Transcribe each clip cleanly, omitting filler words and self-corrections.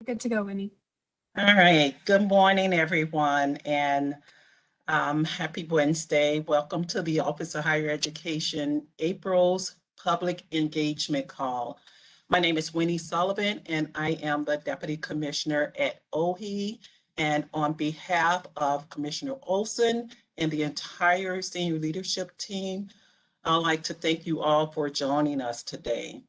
Good to go, Winnie. All right. Good morning, everyone, and happy Wednesday. Welcome to the Office of Higher Education, April's public engagement call. My name is Winnie Sullivan, and I am the Deputy Commissioner at OHE. And on behalf of Commissioner Olson and the entire senior leadership team, I'd like to thank you all for joining us today.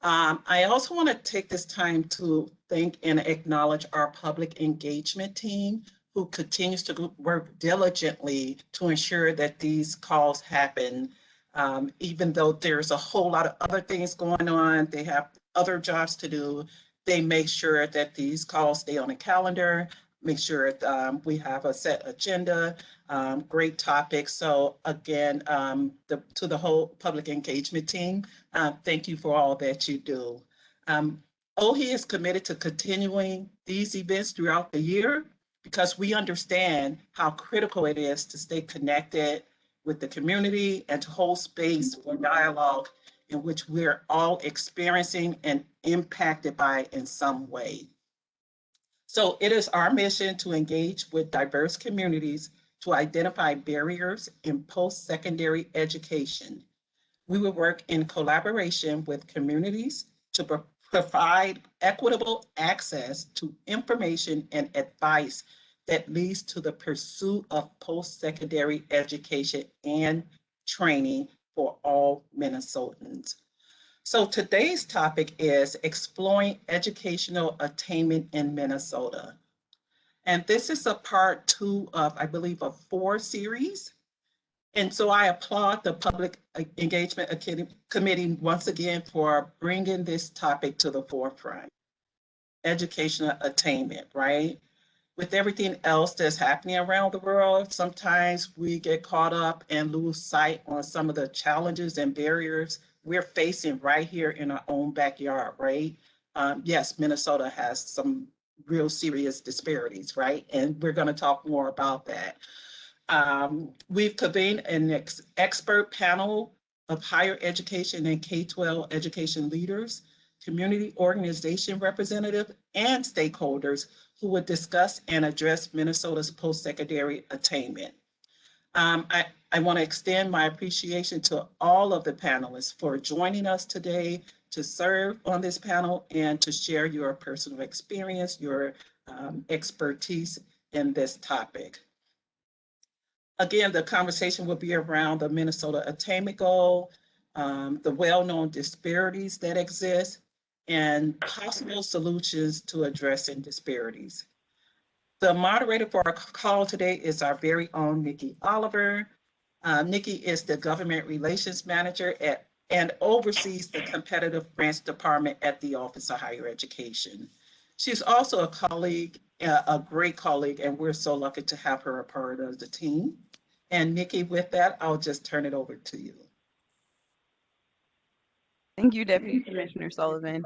I also want to take this time to thank and acknowledge our public engagement team who continues to work diligently to ensure that these calls happen. Even though there's a whole lot of other things going on, they have other jobs to do. They make sure that these calls stay on the calendar, make sure we have a set agenda, great topics. So again, to the whole public engagement team, thank you for all that you do. OHE is committed to continuing these events throughout the year because we understand how critical it is to stay connected with the community and to hold space for dialogue in which we're all experiencing and impacted by in some way. So it is our mission to engage with diverse communities to identify barriers in post-secondary education. We will work in collaboration with communities to provide equitable access to information and advice that leads to the pursuit of post-secondary education and training for all Minnesotans. So today's topic is exploring educational attainment in Minnesota. And this is a part 2 of, I believe, a 4 series. And so I applaud the Public Engagement Committee once again for bringing this topic to the forefront. Educational attainment, right? With everything else that's happening around the world, sometimes we get caught up and lose sight on some of the challenges and barriers we're facing right here in our own backyard, right? Yes, Minnesota has some real serious disparities, right? And we're going to talk more about that. We've convened an expert panel of higher education and K-12 education leaders, community organization representatives, and stakeholders who would discuss and address Minnesota's post-secondary attainment. I want to extend my appreciation to all of the panelists for joining us today to serve on this panel and to share your personal experience, your expertise in this topic. Again, the conversation will be around the Minnesota Attainment Goal, the well-known disparities that exist, and possible solutions to addressing disparities. The moderator for our call today is our very own Nikki Oliver. Nikki is the Government Relations Manager and oversees the Competitive Grants Department at the Office of Higher Education. She's also a colleague, a great colleague, and we're so lucky to have her a part of the team. And Nikki, with that, I'll just turn it over to you. Thank you, Deputy Commissioner Sullivan.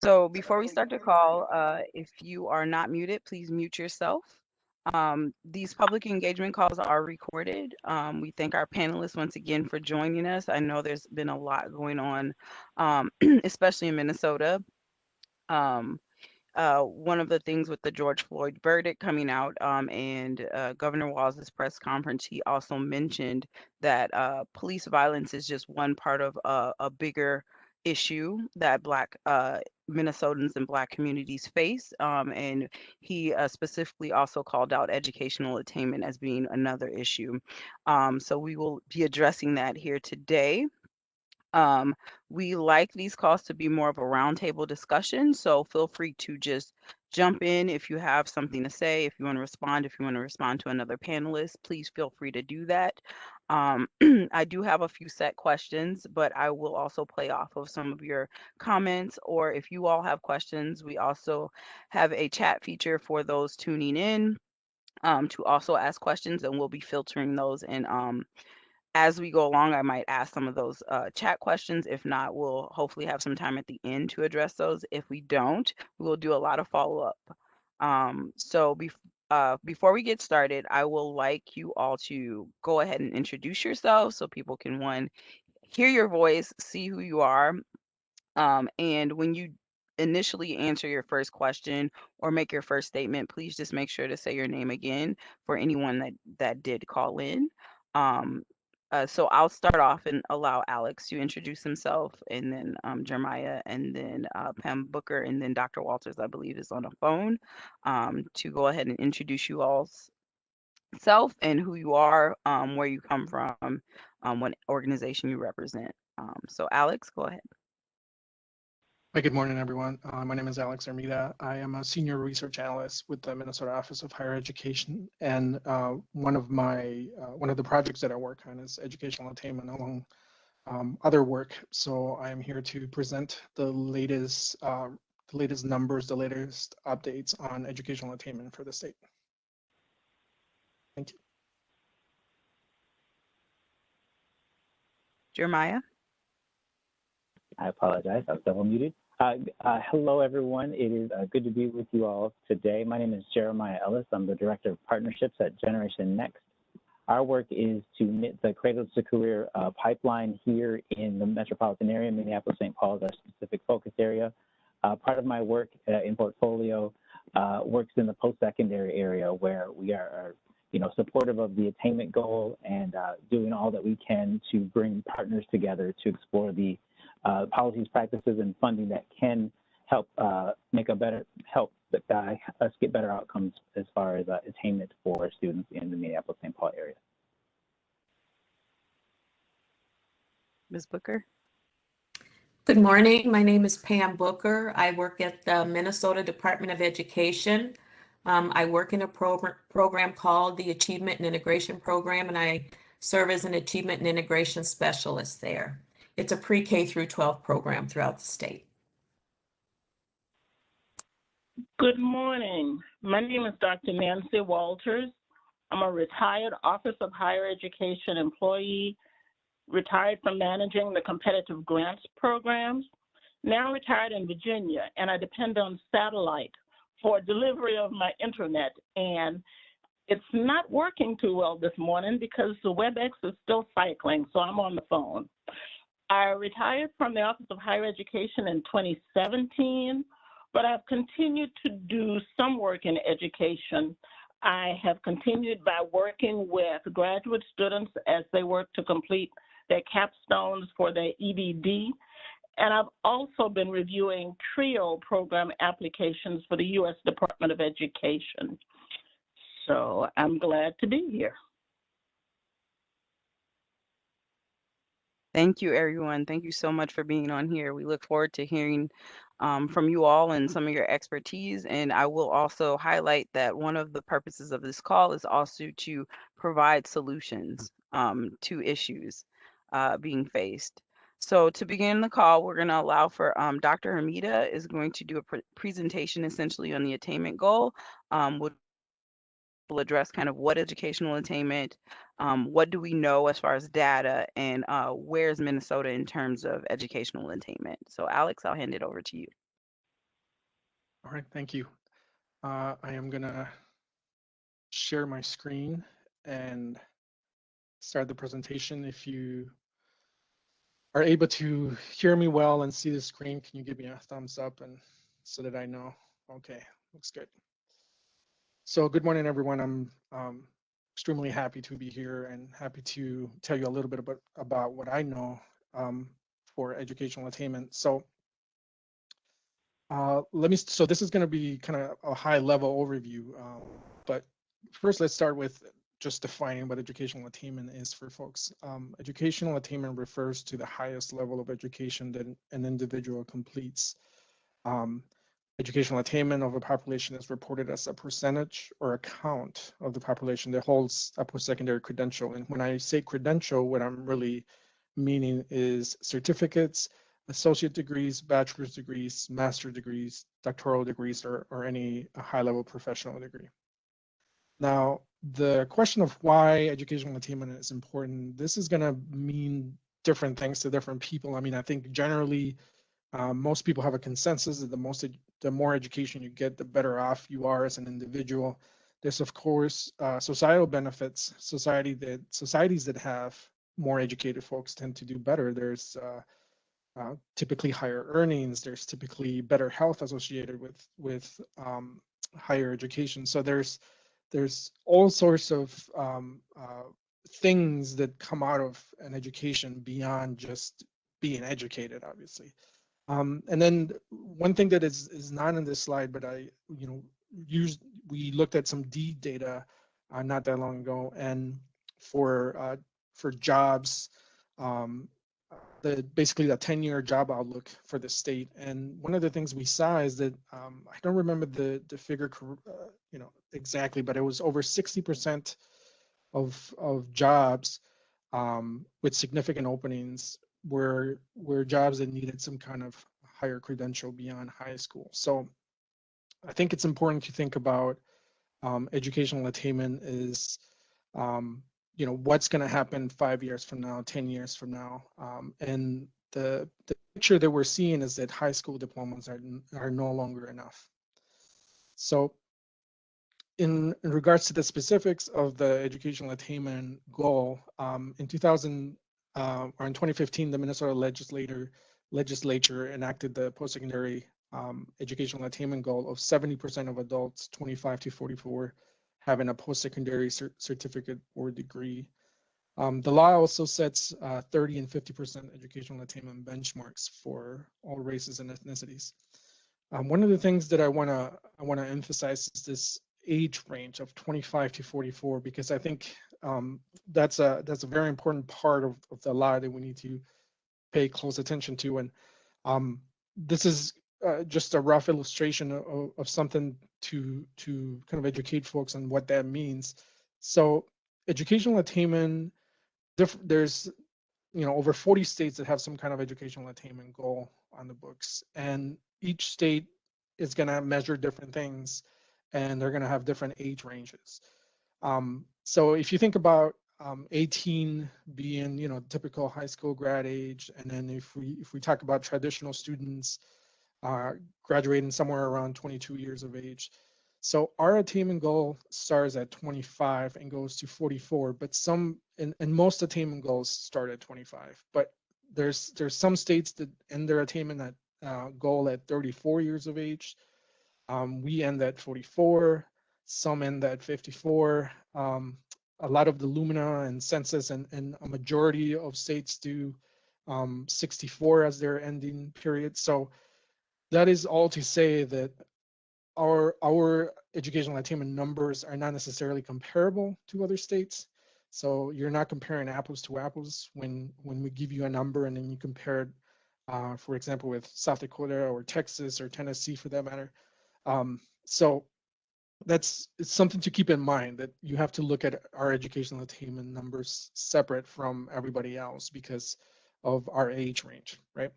So before we start the call, if you are not muted, please mute yourself. These public engagement calls are recorded. We thank our panelists once again for joining us. I know there's been a lot going on, especially in Minnesota. One of the things with the George Floyd verdict coming out and Governor Walz's press conference, he also mentioned that police violence is just one part of a bigger issue that Black Minnesotans and Black communities face. And he specifically also called out educational attainment as being another issue. So we will be addressing that here today. We like these calls to be more of a roundtable discussion, so feel free to just jump in if you have something to say, if you want to respond to another panelist, please feel free to do that. I do have a few set questions, but I will also play off of some of your comments, or if you all have questions, we also have a chat feature for those tuning in to also ask questions, and we'll be filtering those and as we go along, I might ask some of those chat questions. If not, we'll hopefully have some time at the end to address those. If we don't, we'll do a lot of follow-up. Before we get started, I will like you all to go ahead and introduce yourselves so people can, one, hear your voice, see who you are. And when you initially answer your first question or make your first statement, please just make sure to say your name again for anyone that did call in. So I'll start off and allow Alex to introduce himself, and then Jeremiah, and then Pam Booker, and then Dr. Walters, I believe, is on the phone to go ahead and introduce you all's self and who you are, where you come from, what organization you represent. So Alex, go ahead. Hi, good morning, everyone. My name is Alex Ermita. I am a senior research analyst with the Minnesota Office of Higher Education, and one of the projects that I work on is educational attainment, along other work. So I am here to present the latest numbers, the latest updates on educational attainment for the state. Thank you. Jeremiah. I apologize, I was double muted. Hello, everyone. It is good to be with you all today. My name is Jeremiah Ellis. I'm the Director of Partnerships at Generation Next. Our work is to knit the Cradle to Career pipeline here in the metropolitan area. Minneapolis-St. Paul is our specific focus area. Part of my work in portfolio works in the post-secondary area, where we are supportive of the attainment goal and doing all that we can to bring partners together to explore the policies, practices, and funding that can help us get better outcomes as far as attainment for students in the Minneapolis-St. Paul area. Ms. Booker. Good morning. My name is Pam Booker. I work at the Minnesota Department of Education. I work in a program called the Achievement and Integration Program, and I serve as an Achievement and Integration Specialist there. It's a pre-K through 12 program throughout the state. Good morning. My name is Dr. Nancy Walters. I'm a retired Office of Higher Education employee, retired from managing the competitive grants programs, now retired in Virginia, and I depend on satellite for delivery of my internet. And it's not working too well this morning because the WebEx is still cycling, so I'm on the phone. I retired from the Office of Higher Education in 2017, but I've continued to do some work in education. I have continued by working with graduate students as they work to complete their capstones for their EDD. And I've also been reviewing TRIO program applications for the U.S. Department of Education. So I'm glad to be here. Thank you, everyone. Thank you so much for being on here. We look forward to hearing from you all and some of your expertise. And I will also highlight that one of the purposes of this call is also to provide solutions to issues being faced. So to begin the call, we're going to allow for Dr. Hermida is going to do a presentation essentially on the attainment goal. We'll address kind of what educational attainment, what do we know as far as data, and where's Minnesota in terms of educational attainment. So Alex, I'll hand it over to you. All right, thank you. I am gonna share my screen and start the presentation. If you are able to hear me well and see the screen, can you give me a thumbs up and so that I know? Okay, looks good. So good morning, everyone. I'm extremely happy to be here and happy to tell you a little bit about what I know for educational attainment. So so this is going to be kind of a high level overview, but first let's start with just defining what educational attainment is for folks. Educational attainment refers to the highest level of education that an individual completes. Educational attainment of a population is reported as a percentage or a count of the population that holds a post-secondary credential. And when I say credential, what I'm really meaning is certificates, associate degrees, bachelor's degrees, master's degrees, doctoral degrees, or any high-level professional degree. Now, the question of why educational attainment is important, this is going to mean different things to different people. I mean, I think generally, most people have a consensus that the more education you get, the better off you are as an individual. There's of course societal benefits. Societies that have more educated folks tend to do better. There's typically higher earnings. There's typically better health associated with higher education. So there's all sorts of things that come out of an education beyond just being educated, obviously. And then one thing that is not in this slide, but we looked at some deed data not that long ago, and for jobs, basically the 10-year job outlook for the state. And one of the things we saw is that I don't remember the figure exactly, but it was over 60% of jobs with significant openings were jobs that needed some kind of higher credential beyond high school. So I think it's important to think about educational attainment is what's going to happen 5 years from now, 10 years from now. And the picture that we're seeing is that high school diplomas are no longer enough. So in regards to the specifics of the educational attainment goal, in 2015, the Minnesota legislature enacted the post-secondary educational attainment goal of 70% of adults 25 to 44 having a post-secondary certificate or degree. The law also sets 30 and 50% educational attainment benchmarks for all races and ethnicities. One of the things that I want to emphasize is this age range of 25 to 44, because I think that's a very important part of the law that we need to pay close attention to. And this is just a rough illustration of something to kind of educate folks on what that means. So educational attainment, there's over 40 states that have some kind of educational attainment goal on the books, and each state is going to measure different things, and they're going to have different age ranges. So if you think about 18 being typical high school grad age, and then if we talk about traditional students graduating somewhere around 22 years of age. So our attainment goal starts at 25 and goes to 44, but and most attainment goals start at 25. But there's some states that end their attainment goal at 34 years of age. We end at 44. Some end at 54. A lot of the Lumina and Census and a majority of states do 64 as their ending period. So that is all to say that our educational attainment numbers are not necessarily comparable to other states. So you're not comparing apples to apples when we give you a number and then you compare it, for example, with South Dakota or Texas or Tennessee for that matter. So it's something to keep in mind, that you have to look at our educational attainment numbers separate from everybody else because of our age range, right?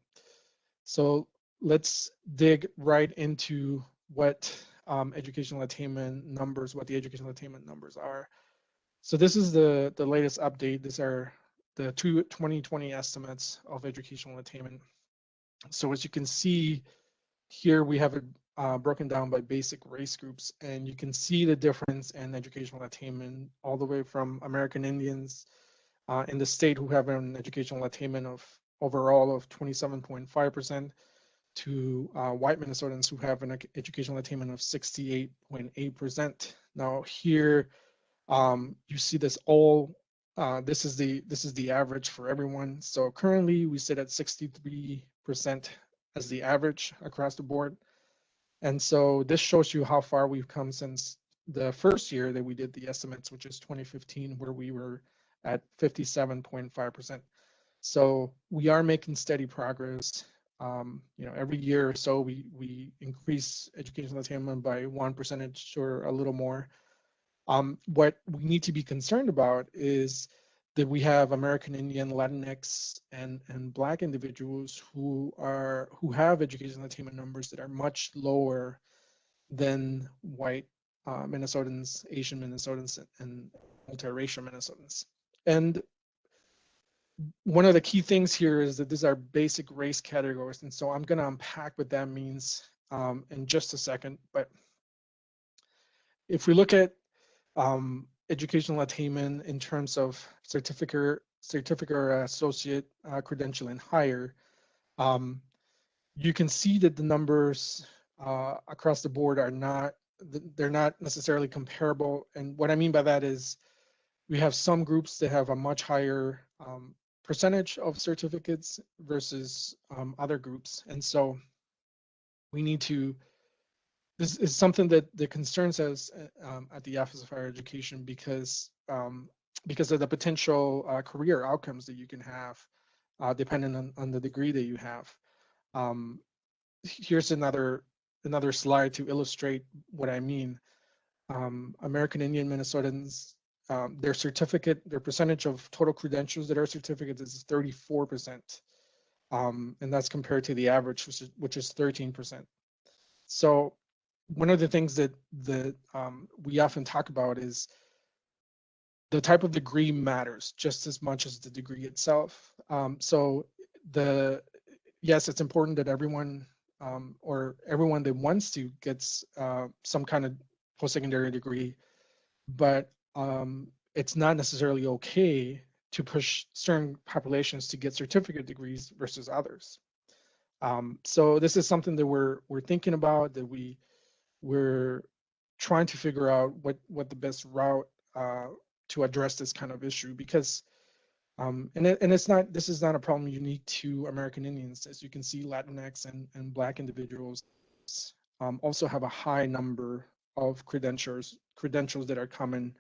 So let's dig right into what educational attainment numbers, what the educational attainment numbers are. So this is the latest update. These are the 2020 estimates of educational attainment. So as you can see here, we have it broken down by basic race groups, and you can see the difference in educational attainment all the way from American Indians in the state who have an educational attainment of overall of 27.5% to white Minnesotans who have an educational attainment of 68.8%. Now here you see this this is the average for everyone. So currently we sit at 63% as the average across the board. And so this shows you how far we've come since the first year that we did the estimates, which is 2015, where we were at 57.5%. So we are making steady progress. Every year or so we increase educational attainment by 1% or a little more. What we need to be concerned about is that we have American Indian, Latinx, and Black individuals who have educational attainment numbers that are much lower than white Minnesotans, Asian Minnesotans, and multiracial Minnesotans. And one of the key things here is that these are basic race categories, and so I'm going to unpack what that means in just a second. But if we look at educational attainment in terms of certificate or associate credential and higher, You can see that the numbers across the board are not, they're not necessarily comparable. And what I mean by that is we have some groups that have a much higher percentage of certificates versus other groups. And so we need to, this is something that concerns us at the Office of Higher Education because of the potential career outcomes that you can have depending on the degree that you have. Here's another slide to illustrate what I mean. American Indian Minnesotans, their percentage of total credentials that are certificates is 34%. And that's compared to the average, which is 13%. So one of the things that we often talk about is the type of degree matters just as much as the degree itself. So yes, it's important that everyone or everyone that wants to gets some kind of post-secondary degree, but it's not necessarily okay to push certain populations to get certificate degrees versus others. So this is something that we're thinking about, that we're trying to figure out what the best route to address this kind of issue, because this is not a problem unique to American Indians. As you can see, Latinx and Black individuals also have a high number of credentials that are coming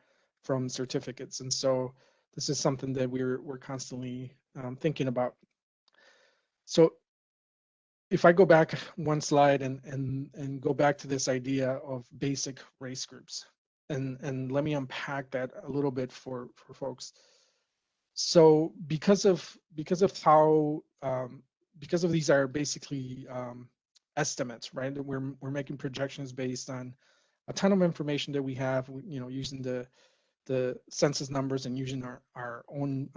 from certificates. And so this is something that we're constantly thinking about. So if I go back one slide and go back to this idea of basic race groups, and let me unpack that a little bit for folks. So because of how because of these are basically estimates, right? That we're making projections based on a ton of information that we have, using the census numbers and using our own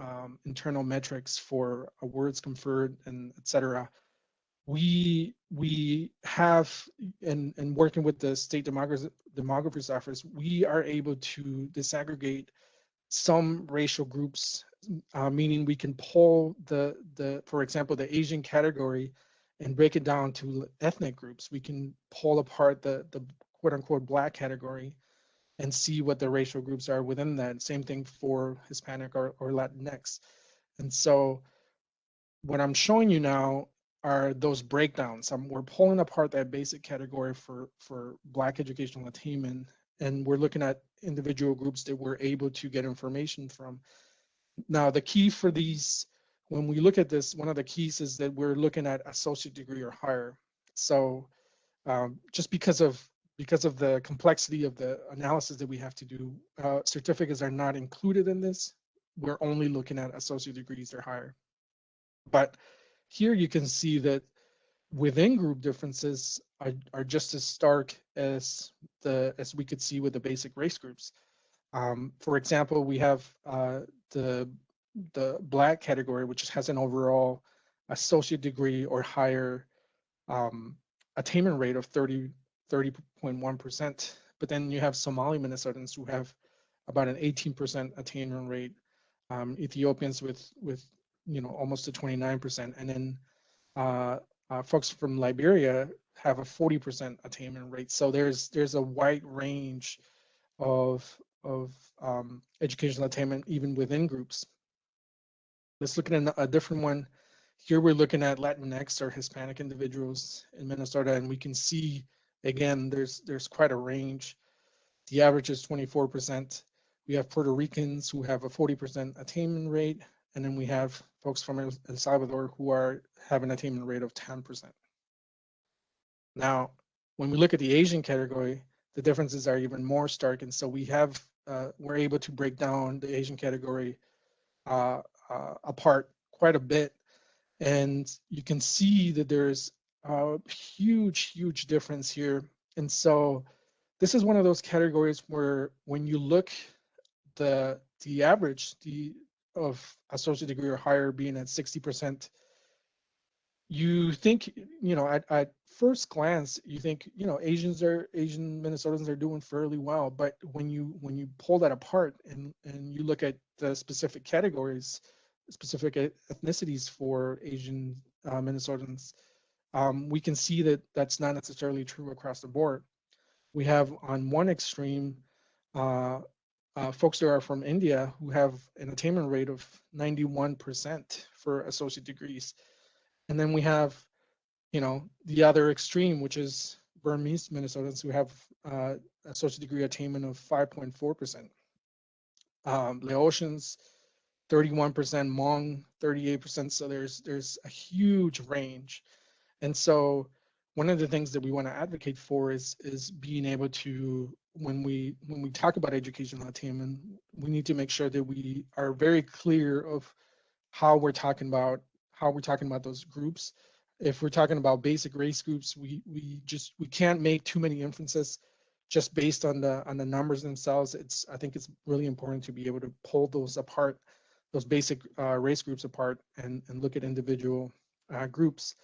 internal metrics for awards conferred and et cetera. We have, and working with the state demographer's office, we are able to disaggregate some racial groups, meaning we can pull for example, the Asian category and break it down to ethnic groups. We can pull apart the quote unquote Black category and see what the racial groups are within that. Same thing for Hispanic or Latinx. And so what I'm showing you now are those breakdowns. We're pulling apart that basic category for Black educational attainment, and we're looking at individual groups that we're able to get information from. Now, the key for these, when we look at this, one of the keys is that we're looking at associate degree or higher. So just because of the complexity of the analysis that we have to do, certificates are not included in this. We're only looking at associate degrees or higher. But here you can see that within group differences are just as stark as we could see with the basic race groups. For example, we have the Black category, which has an overall associate degree or higher attainment rate of 30.1%. But then you have Somali Minnesotans who have about an 18% attainment rate, Ethiopians with almost a 29%, and then folks from Liberia have a 40% attainment rate. So there's a wide range of educational attainment even within groups. Let's look at a different one. Here we're looking at Latinx or Hispanic individuals in Minnesota, and we can see again there's quite a range. The average is 24%. We have Puerto Ricans who have a 40% attainment rate, and then we have folks from El Salvador who have an attainment rate of 10%. Now, when we look at the Asian category, the differences are even more stark, and so we're able to break down the Asian category apart quite a bit, and you can see that there's a huge difference here. And so this is one of those categories where when you look the average of associate degree or higher being at 60%, you think, at first glance, you think, Asian Minnesotans are doing fairly well. But when you pull that apart and you look at the specific categories, specific ethnicities for Asian Minnesotans, we can see that that's not necessarily true across the board. We have on one extreme folks that are from India who have an attainment rate of 91% for associate degrees. And then we have, the other extreme, which is Burmese Minnesotans who have associate degree attainment of 5.4%. Laotians, 31%, Hmong, 38%. So there's a huge range. And so one of the things that we want to advocate for is being able to, when we talk about educational attainment, we need to make sure that we are very clear of how we're talking about those groups. If we're talking about basic race groups, we can't make too many inferences just based on the numbers themselves. I think it's really important to be able to pull those apart, those basic race groups apart, and look at individual groups.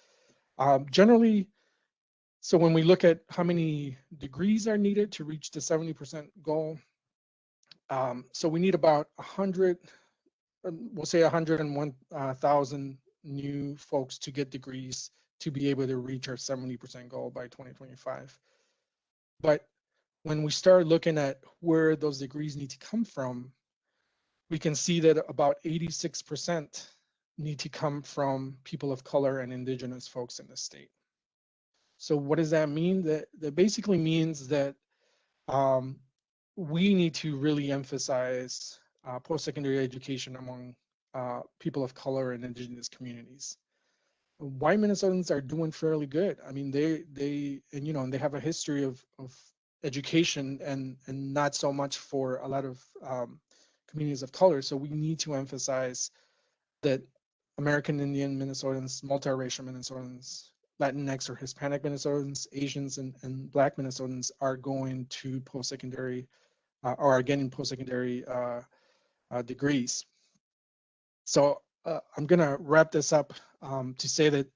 Generally, so when we look at how many degrees are needed to reach the 70% goal, so we need about 100, we'll say 101,000 new folks to get degrees to be able to reach our 70% goal by 2025. But when we start looking at where those degrees need to come from, we can see that about 86% need to come from people of color and indigenous folks in the state. So what does that mean? That basically means that we need to really emphasize post-secondary education among people of color and indigenous communities. White Minnesotans are doing fairly good. I mean, they have a history of education and not so much for a lot of communities of color. So we need to emphasize that American Indian Minnesotans, multiracial Minnesotans, Latinx or Hispanic Minnesotans, Asians, and Black Minnesotans are going to post-secondary or are getting post-secondary degrees. So I'm going to wrap this up to say that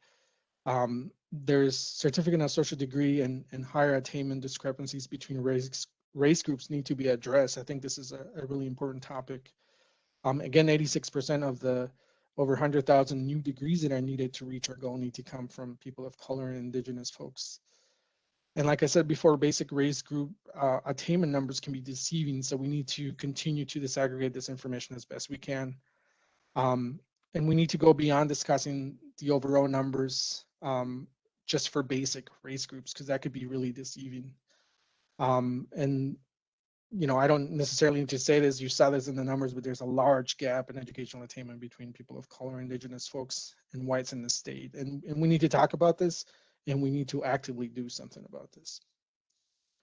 there's certificate and associate degree and higher attainment discrepancies between race groups need to be addressed. I think this is a really important topic. Again, 86% of the over 100,000 new degrees that are needed to reach our goal need to come from people of color and indigenous folks. And like I said before, basic race group attainment numbers can be deceiving, so we need to continue to disaggregate this information as best we can. And we need to go beyond discussing the overall numbers just for basic race groups, because that could be really deceiving. And I don't necessarily need to say this, you saw this in the numbers, but there's a large gap in educational attainment between people of color, indigenous folks, and whites in the state. And we need to talk about this, and we need to actively do something about this.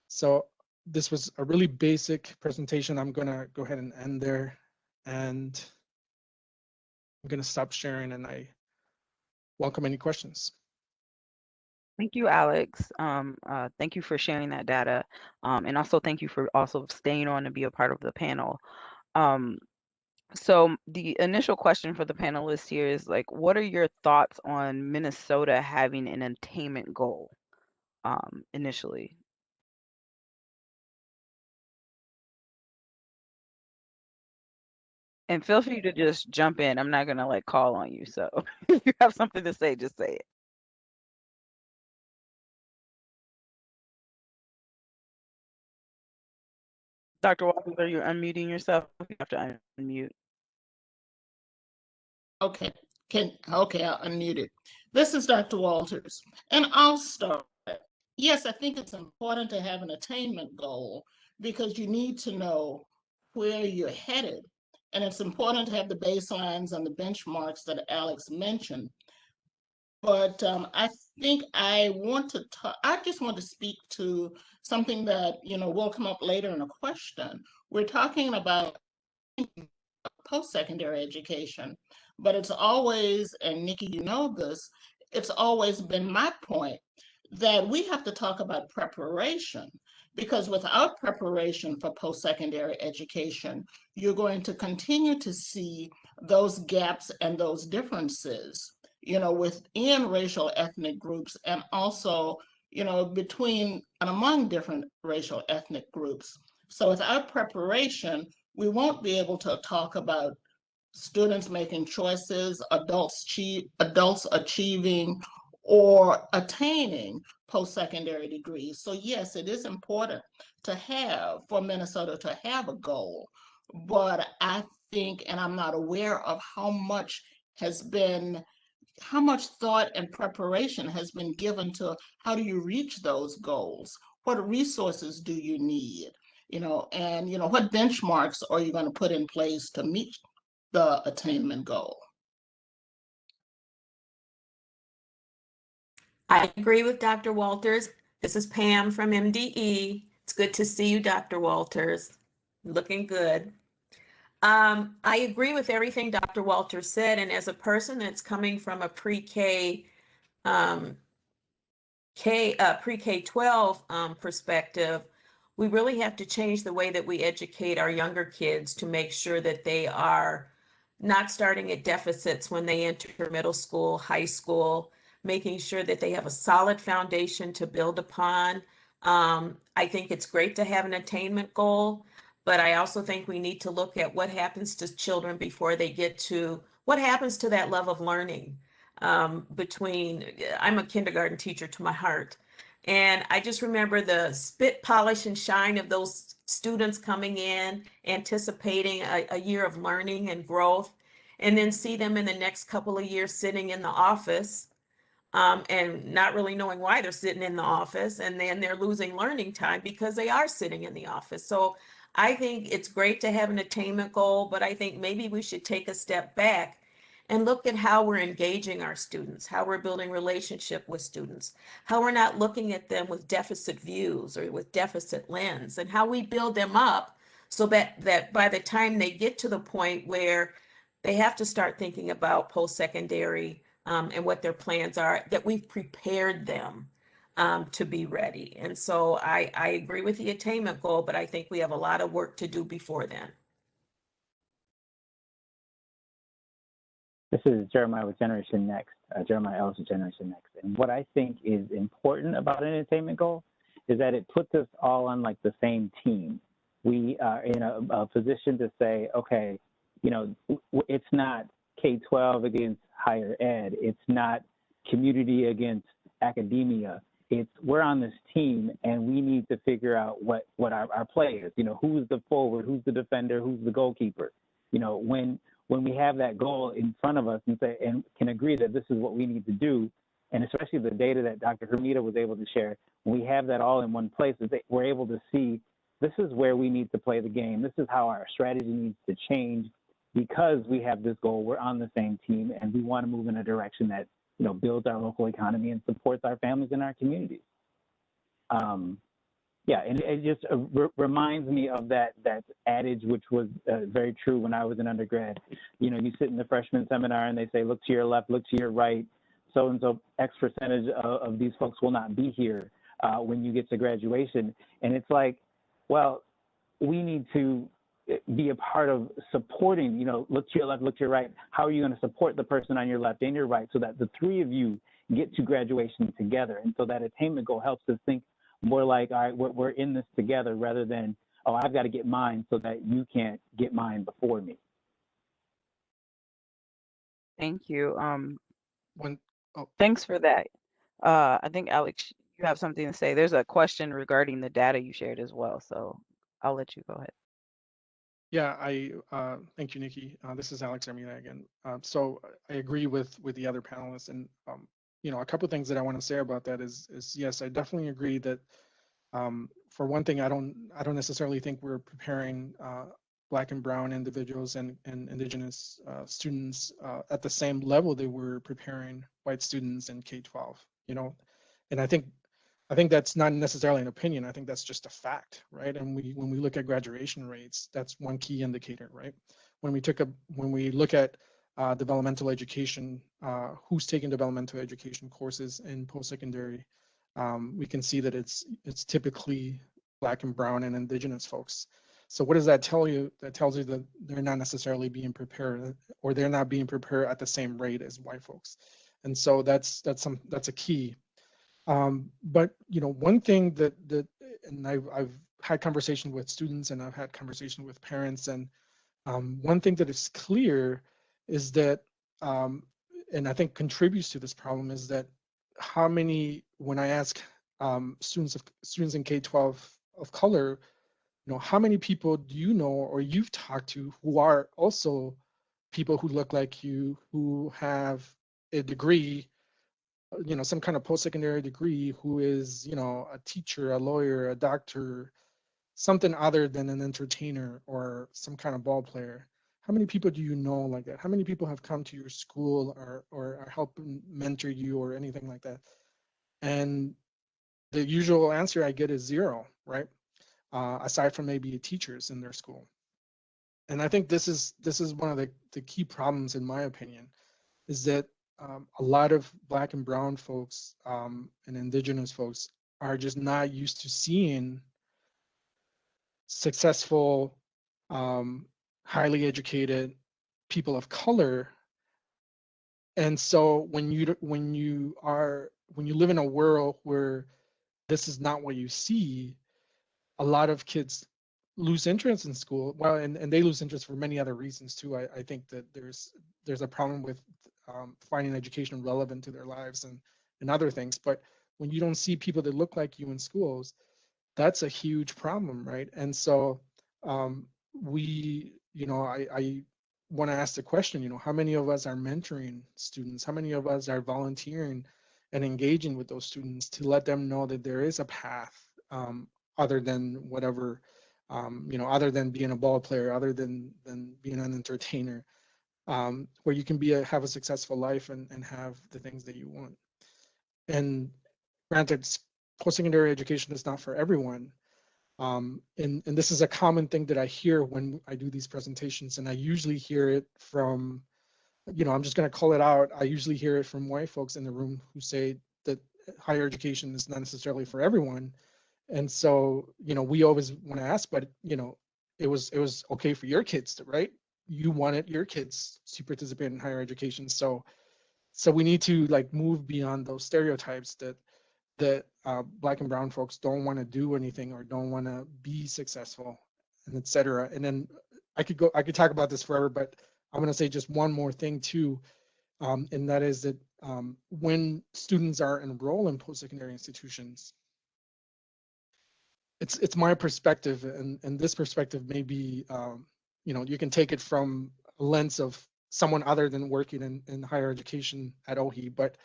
So this was a really basic presentation. I'm gonna go ahead and end there, and I'm gonna stop sharing, and I welcome any questions. Thank you, Alex. Thank you for sharing that data. And also thank you for also staying on to be a part of the panel. So the initial question for the panelists here is like, what are your thoughts on Minnesota having an attainment goal initially? And feel free to just jump in. I'm not gonna like call on you. So if you have something to say, just say it. Dr. Walters, are you unmuting yourself? You have to unmute. Okay, I'll unmute it. This is Dr. Walters, and I'll start. Yes, I think it's important to have an attainment goal because you need to know where you're headed. And it's important to have the baselines and the benchmarks that Alex mentioned. But I think I just want to speak to something that, will come up later in a question. We're talking about post-secondary education, but it's always, and Nikki, you know this, it's always been my point that we have to talk about preparation, because without preparation for post-secondary education, you're going to continue to see those gaps and those differences, within racial ethnic groups, and also, between and among different racial ethnic groups. So without preparation, we won't be able to talk about students making choices, adults achieving or attaining post-secondary degrees. So yes, it is important for Minnesota to have a goal, but I think, and I'm not aware of how much thought and preparation has been given to how do you reach those goals? What resources do you need? And what benchmarks are you going to put in place to meet the attainment goal? I agree with Dr. Walters. This is Pam from MDE. It's good to see you, Dr. Walters. Looking good. I agree with everything Dr. Walters said, and as a person that's coming from a pre-K pre-K-12 perspective, we really have to change the way that we educate our younger kids to make sure that they are not starting at deficits when they enter middle school, high school, making sure that they have a solid foundation to build upon. I think it's great to have an attainment goal, but I also think we need to look at what happens to children before they get to what happens to that love of learning. I'm a kindergarten teacher to my heart. And I just remember the spit, polish, and shine of those students coming in, anticipating a year of learning and growth, and then see them in the next couple of years sitting in the office and not really knowing why they're sitting in the office. And then they're losing learning time because they are sitting in the office. So I think it's great to have an attainment goal, but I think maybe we should take a step back and look at how we're engaging our students, how we're building relationship with students, how we're not looking at them with deficit views or with deficit lens, and how we build them up so that by the time they get to the point where they have to start thinking about post-secondary and what their plans are, that we've prepared them to be ready. And so I agree with the attainment goal, but I think we have a lot of work to do before then. This is Jeremiah with Generation Next, Jeremiah Ellis with Generation Next. And what I think is important about an attainment goal is that it puts us all on like the same team. We are in a position to say, okay, it's not K-12 against higher ed. It's not community against academia. We're on this team and we need to figure out what our play is. Who's the forward, who's the defender, who's the goalkeeper. When we have that goal in front of us and can agree that this is what we need to do, and especially the data that Dr. Hermida was able to share, when we have that all in one place, we're able to see this is where we need to play the game. This is how our strategy needs to change because we have this goal. We're on the same team and we want to move in a direction that builds our local economy and supports our families and our communities. Yeah, and it just reminds me of that adage, which was very true when I was an undergrad. You sit in the freshman seminar and they say, look to your left, look to your right. So-and-so X percentage of these folks will not be here when you get to graduation. And it's like, well, we need to be a part of supporting, look to your left, look to your right. How are you going to support the person on your left and your right so that the three of you get to graduation together? And so that attainment goal helps us think more like, all right, we're in this together rather than, oh, I've got to get mine so that you can't get mine before me. Thank you. Oh, Thanks for that. I think, Alex, you have something to say. There's a question regarding the data you shared as well, so I'll let you go ahead. yeah, thank you, Nikki. This is Alex Ernie again. So I agree with the other panelists, and a couple of things that I want to say about that is yes, I definitely agree that for one thing, I don't necessarily think we're preparing Black and Brown individuals and Indigenous students at the same level that we're preparing white students in K-12. And I think that's not necessarily an opinion. I think that's just a fact, right? And when we look at graduation rates, that's one key indicator, right? When we look at developmental education, who's taking developmental education courses in post-secondary, we can see that it's typically Black and Brown and Indigenous folks. So what does that tell you? That tells you that they're not necessarily being prepared, or they're not being prepared at the same rate as white folks. And so that's a key. But one thing and I've had conversations with students and I've had conversations with parents, and One thing that is clear is that, and I think contributes to this problem, is that how many, when I ask students in K-12 of color, how many people do you know or you've talked to who are also people who look like you, who have a degree, some kind of post-secondary degree, who is, a teacher, a lawyer, a doctor, something other than an entertainer or some kind of ball player? How many people do you know like that? How many people have come to your school or are helping mentor you or anything like that? And the usual answer I get is zero, right? Aside from maybe teachers in their school. And I think this is one of the key problems, in my opinion, is that a lot of Black and brown folks and indigenous folks are just not used to seeing successful, highly educated people of color. And so when you live in a world where this is not what you see, a lot of kids lose interest in school. Well, and they lose interest for many other reasons too. I think that there's a problem with finding education relevant to their lives and other things. But when you don't see people that look like you in schools, that's a huge problem, right? And so I want to ask the question, how many of us are mentoring students? How many of us are volunteering and engaging with those students to let them know that there is a path other than whatever, other than being a ball player, other than being an entertainer, where you can have a successful life and have the things that you want. And granted, post-secondary education is not for everyone. And this is a common thing that I hear when I do these presentations, and I usually hear it from, I'm just going to call it out. I usually hear it from white folks in the room who say that higher education is not necessarily for everyone. And so, we always want to ask, but, it was okay for your kids to, right? You wanted your kids to participate in higher education. So we need to move beyond those stereotypes that Black and brown folks don't want to do anything or don't want to be successful, and et cetera. And then I could talk about this forever, but I'm going to say just one more thing too, and that is that when students are enrolled in post-secondary institutions, it's my perspective, and this perspective may be, you can take it from a lens of someone other than working in higher education at OHI, but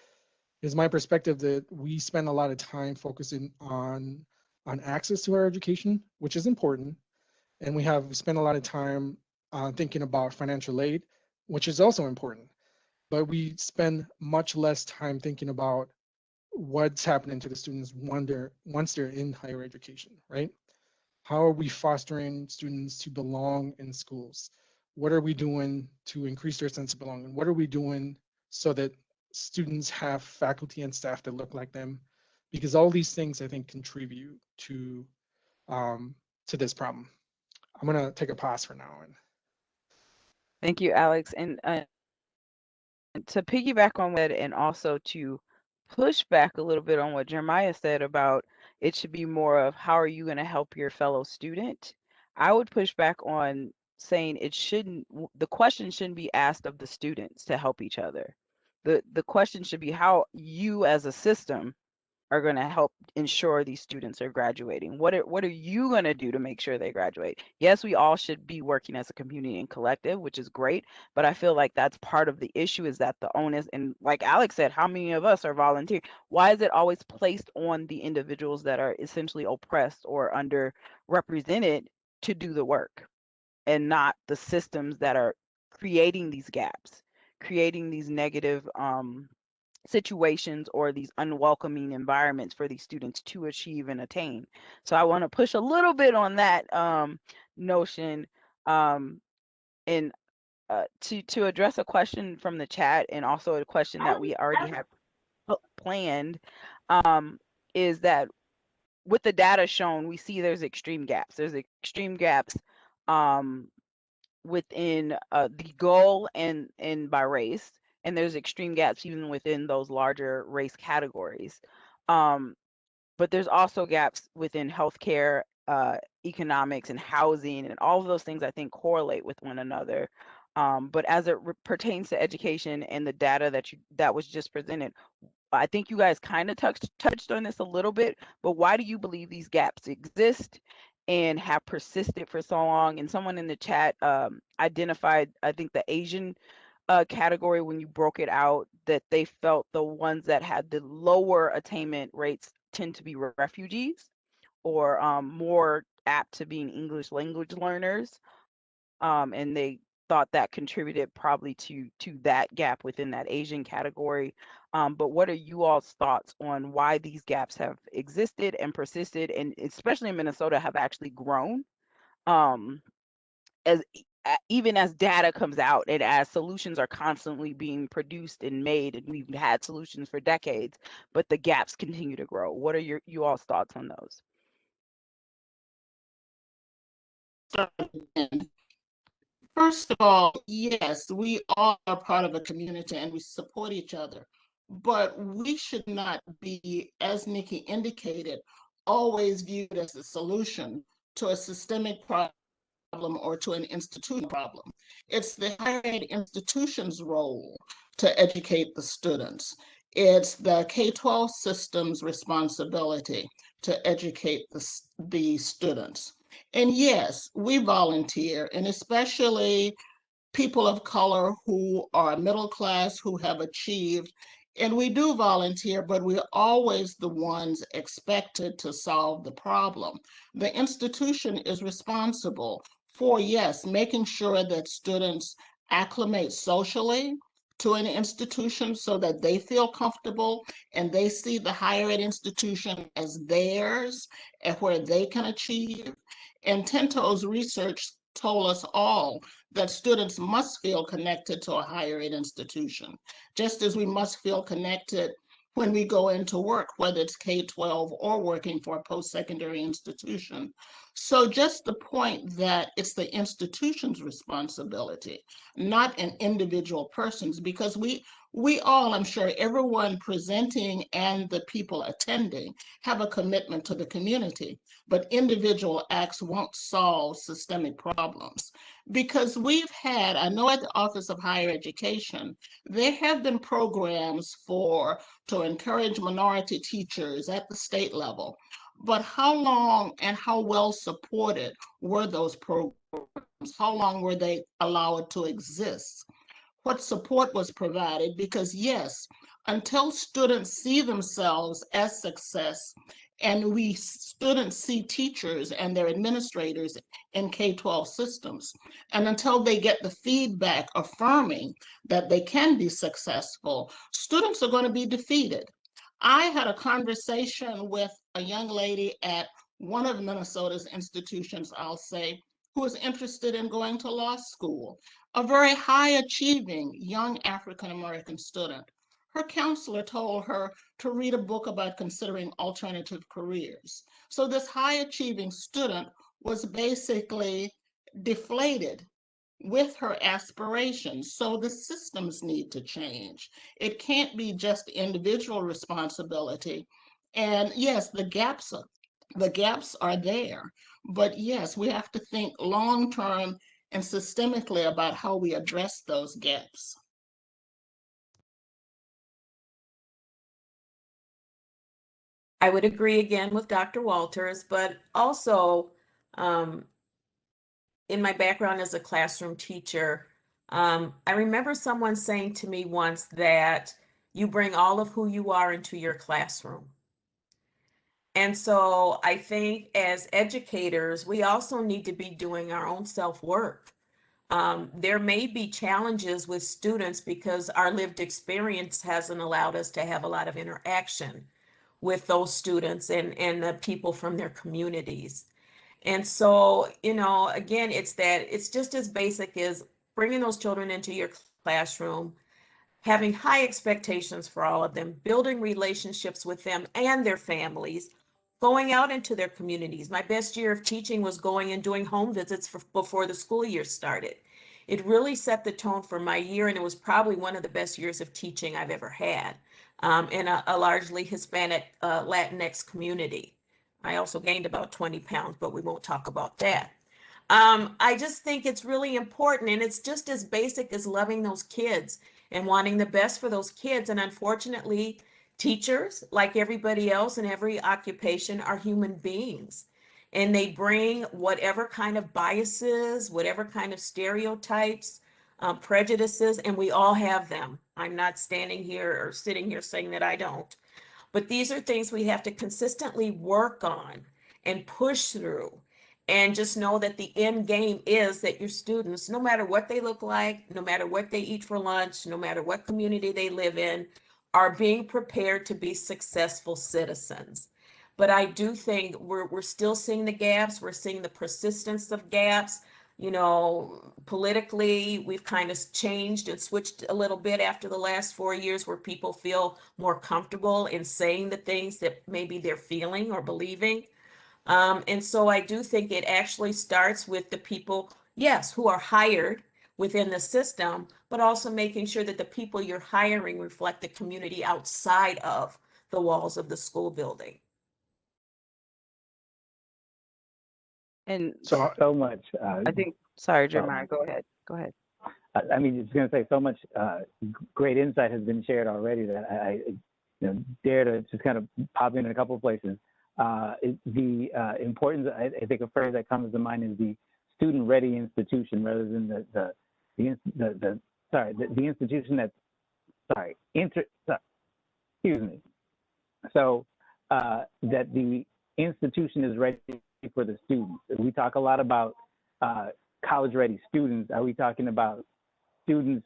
it's my perspective that we spend a lot of time focusing on access to higher education, which is important, and we spent a lot of time thinking about financial aid, which is also important, but we spend much less time thinking about what's happening to the students once they're in higher education, right? How are we fostering students to belong in schools? What are we doing to increase their sense of belonging? What are we doing so that students have faculty and staff that look like them? Because all these things, I think, contribute to this problem. I'm gonna take a pause for now. Thank you, Alex. And to piggyback on that, and also to push back a little bit on what Jeremiah said about it should be more of how are you going to help your fellow student? I would push back on saying the question shouldn't be asked of the students to help each other. The question should be how you as a system are going to help ensure these students are graduating. What are you going to do to make sure they graduate? Yes, we all should be working as a community and collective, which is great, but I feel like that's part of the issue, is that the onus, and like Alex said, how many of us are volunteering? Why is it always placed on the individuals that are essentially oppressed or underrepresented to do the work, and not the systems that are creating these gaps, creating these negative situations or these unwelcoming environments for these students to achieve and attain? So I want to push a little bit on that notion, and to address a question from the chat, and also a question that we already have planned, is that with the data shown, we see there's extreme gaps. There's extreme gaps within the goal and by race, and there's extreme gaps even within those larger race categories. But there's also gaps within healthcare economics and housing and all of those things I think correlate with one another. But as it pertains to education and the data that was just presented, I think you guys kind of touched on this a little bit, but why do you believe these gaps exist and have persisted for so long? And someone in the chat identified, I think, the Asian category when you broke it out, that they felt the ones that had the lower attainment rates tend to be refugees or more apt to being English language learners. And they thought that contributed probably to that gap within that Asian category. But what are you all's thoughts on why these gaps have existed and persisted, and especially in Minnesota have actually grown? As even as data comes out and as solutions are constantly being produced and made, and we've had solutions for decades, but the gaps continue to grow. What are you all's thoughts on those? First of all, yes, we all are part of a community and we support each other, but we should not be, as Nikki indicated, always viewed as the solution to a systemic problem or to an institutional problem. It's the higher ed institution's role to educate the students. It's the K-12 system's responsibility to educate the students. And yes, we volunteer, and especially people of color who are middle class, who have achieved, and we do volunteer, but we're always the ones expected to solve the problem. The institution is responsible for, yes, making sure that students acclimate socially to an institution so that they feel comfortable and they see the higher ed institution as theirs and where they can achieve. And Tinto's research told us all that students must feel connected to a higher ed institution, just as we must feel connected when we go into work, whether it's K-12 or working for a post-secondary institution. So just the point that it's the institution's responsibility, not an individual person's, because we all, I'm sure everyone presenting and the people attending have a commitment to the community, but individual acts won't solve systemic problems. Because we've had, I know at the Office of Higher Education, there have been programs to encourage minority teachers at the state level, but how long and how well supported were those programs? How long were they allowed to exist? What support was provided? Because yes, until students see themselves as success, and students see teachers and their administrators in K-12 systems, and until they get the feedback affirming that they can be successful, students are going to be defeated. I had a conversation with a young lady at one of Minnesota's institutions, I'll say, who was interested in going to law school, a very high achieving young African-American student. Her counselor told her to read a book about considering alternative careers. So this high achieving student was basically deflated with her aspirations. So the systems need to change. It can't be just individual responsibility. And yes, the gaps are there. But yes, we have to think long-term and systemically about how we address those gaps. I would agree again with Dr. Walters, but also in my background as a classroom teacher, I remember someone saying to me once that you bring all of who you are into your classroom. And so I think as educators, we also need to be doing our own self-work. There may be challenges with students because our lived experience hasn't allowed us to have a lot of interaction with those students and the people from their communities. And so, again, it's just as basic as bringing those children into your classroom, having high expectations for all of them, building relationships with them and their families, going out into their communities. My best year of teaching was going and doing home visits before the school year started. It really set the tone for my year, and it was probably one of the best years of teaching I've ever had in a largely Hispanic Latinx community. I also gained about 20 pounds, but we won't talk about that. I just think it's really important, and it's just as basic as loving those kids and wanting the best for those kids. And unfortunately, teachers, like everybody else in every occupation, are human beings. And they bring whatever kind of biases, whatever kind of stereotypes, prejudices, and we all have them. I'm not standing here or sitting here saying that I don't. But these are things we have to consistently work on and push through. And just know that the end game is that your students, no matter what they look like, no matter what they eat for lunch, no matter what community they live in, are being prepared to be successful citizens. But I do think we're still seeing the gaps. We're seeing the persistence of gaps. You know, politically, we've kind of changed and switched a little bit after the last 4 years, where people feel more comfortable in saying the things that maybe they're feeling or believing. And so I do think it actually starts with the people, yes, who are hired within the system, but also making sure that the people you're hiring reflect the community outside of the walls of the school building. And So So much. I think, sorry, Jeremiah, go ahead. Go ahead. I mean, it's going to say so much great insight has been shared already that I dare to just kind of pop in a couple of places. The importance, I think a phrase that comes to mind is the student-ready institution, rather than the institution that's, excuse me. So that the institution is ready for the students. We talk a lot about college-ready students. Are we talking about students?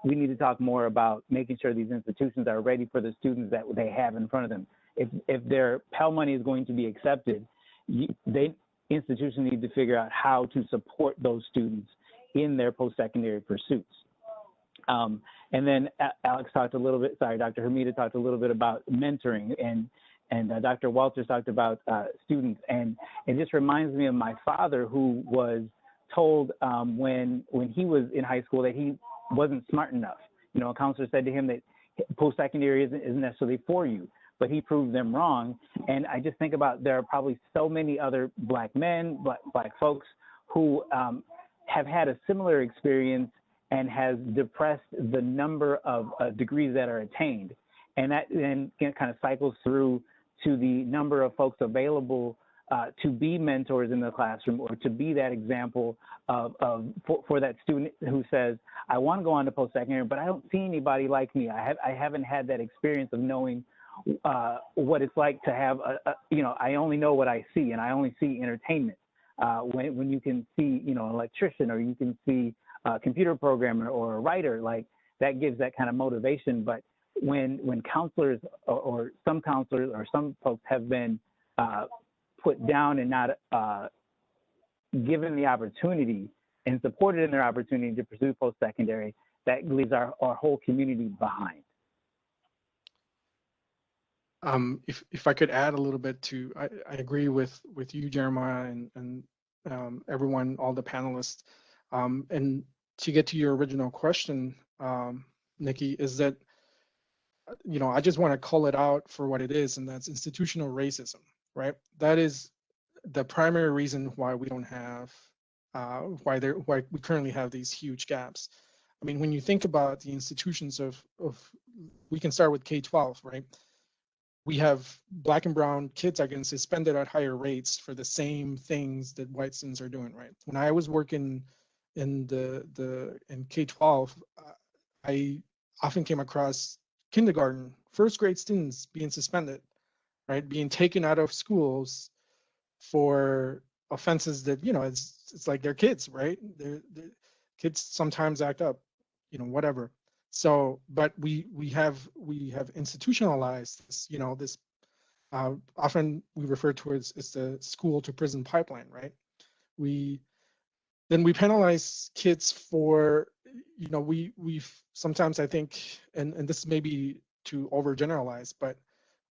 We need to talk more about making sure these institutions are ready for the students that they have in front of them. If their Pell money is going to be accepted, institutions need to figure out how to support those students in their post-secondary pursuits. And then Alex talked a little bit, Dr. Hamida talked a little bit about mentoring, and Dr. Walters talked about students. And it just reminds me of my father, who was told when he was in high school that he wasn't smart enough. You know, a counselor said to him that post-secondary isn't necessarily for you, but he proved them wrong. And I just think about, there are probably so many other Black men, Black folks who have had a similar experience and has depressed the number of degrees that are attained. And that then kind of cycles through to the number of folks available to be mentors in the classroom, or to be that example for that student who says, I want to go on to post-secondary, but I don't see anybody like me. I haven't had that experience of knowing what it's like to have I only know what I see, and I only see entertainment. When you can see, an electrician, or you can see a computer programmer or a writer, like that gives that kind of motivation. But when counselors or some counselors or some folks have been put down and not given the opportunity and supported in their opportunity to pursue post-secondary, that leaves our whole community behind. If I could add a little bit to, I agree with you, Jeremiah, and everyone, all the panelists. And to get to your original question, Nikki, is that, I just want to call it out for what it is, and that's institutional racism, right? That is the primary reason why we don't have, why we currently have these huge gaps. I mean, when you think about the institutions of we can start with K-12, right? We have Black and brown kids are getting suspended at higher rates for the same things that white students are doing, right? When I was working in in K-12, I often came across kindergarten, first grade students being suspended, right? Being taken out of schools for offenses that, it's like they're kids, right? They're kids sometimes act up, whatever. So, but we have institutionalized this, this often we refer to as the school to prison pipeline, right? We penalize kids for, we've sometimes, I think, and this may be to overgeneralize, but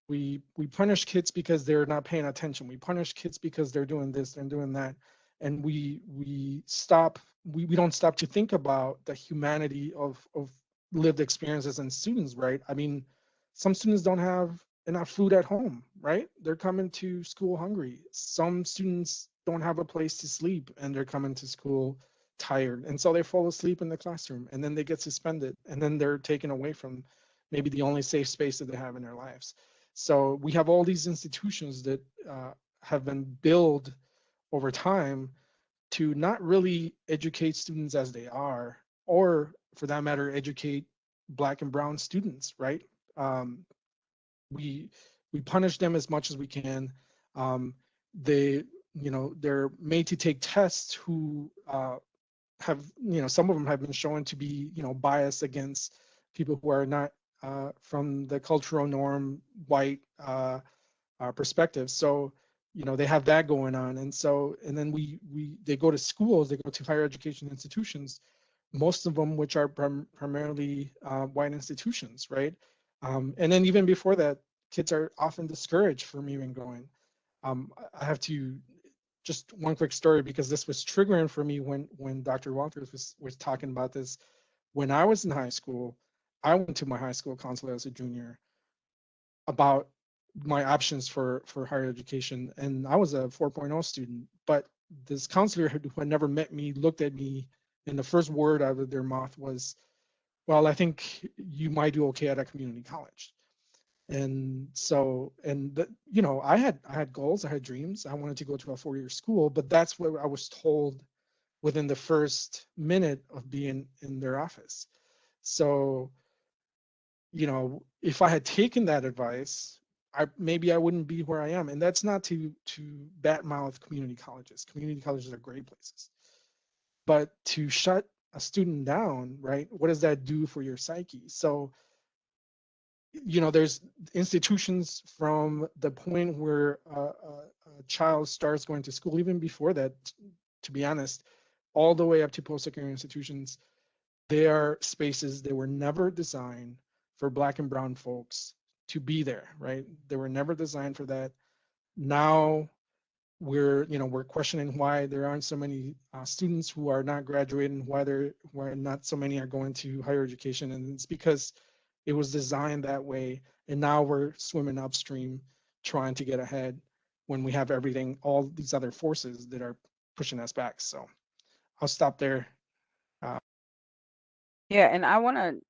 we punish kids because they're not paying attention. We punish kids because they're doing this and doing that, and we don't stop to think about the humanity of lived experiences in students, right? I mean, some students don't have enough food at home, right? They're coming to school hungry. Some students don't have a place to sleep and they're coming to school tired. And so they fall asleep in the classroom and then they get suspended and then they're taken away from maybe the only safe space that they have in their lives. So we have all these institutions that have been built over time to not really educate students as they are, or for that matter, educate Black and Brown students, right? Um, we punish them as much as we can. They, they're made to take tests who have, some of them have been shown to be, biased against people who are not from the cultural norm, white perspective. So, they have that going on. And so, and then they go to schools, they go to higher education institutions, most of them which are primarily white institutions, right? And then even before that, kids are often discouraged from even going. I have to, just one quick story, because this was triggering for me when Dr. Walters was talking about this. When I was in high school, I went to my high school counselor as a junior about my options for higher education, and I was a 4.0 student, but this counselor who had never met me looked at me, and the first word out of their mouth was, well, I think you might do okay at a community college. And so, I had goals, I had dreams. I wanted to go to a 4-year school, but that's what I was told within the first minute of being in their office. So, if I had taken that advice, maybe I wouldn't be where I am. And that's not to badmouth community colleges. Community colleges are great places. But to shut a student down, right? What does that do for your psyche? So, there's institutions from the point where a child starts going to school, even before that, to be honest, all the way up to post-secondary institutions. They are spaces that were never designed for Black and Brown folks to be there, right? They were never designed for that. Now we're questioning why there aren't so many students who are not graduating, why not so many are going to higher education, and it's because it was designed that way, and now we're swimming upstream trying to get ahead when we have all these other forces that are pushing us back. So I'll stop there. Yeah, and I want to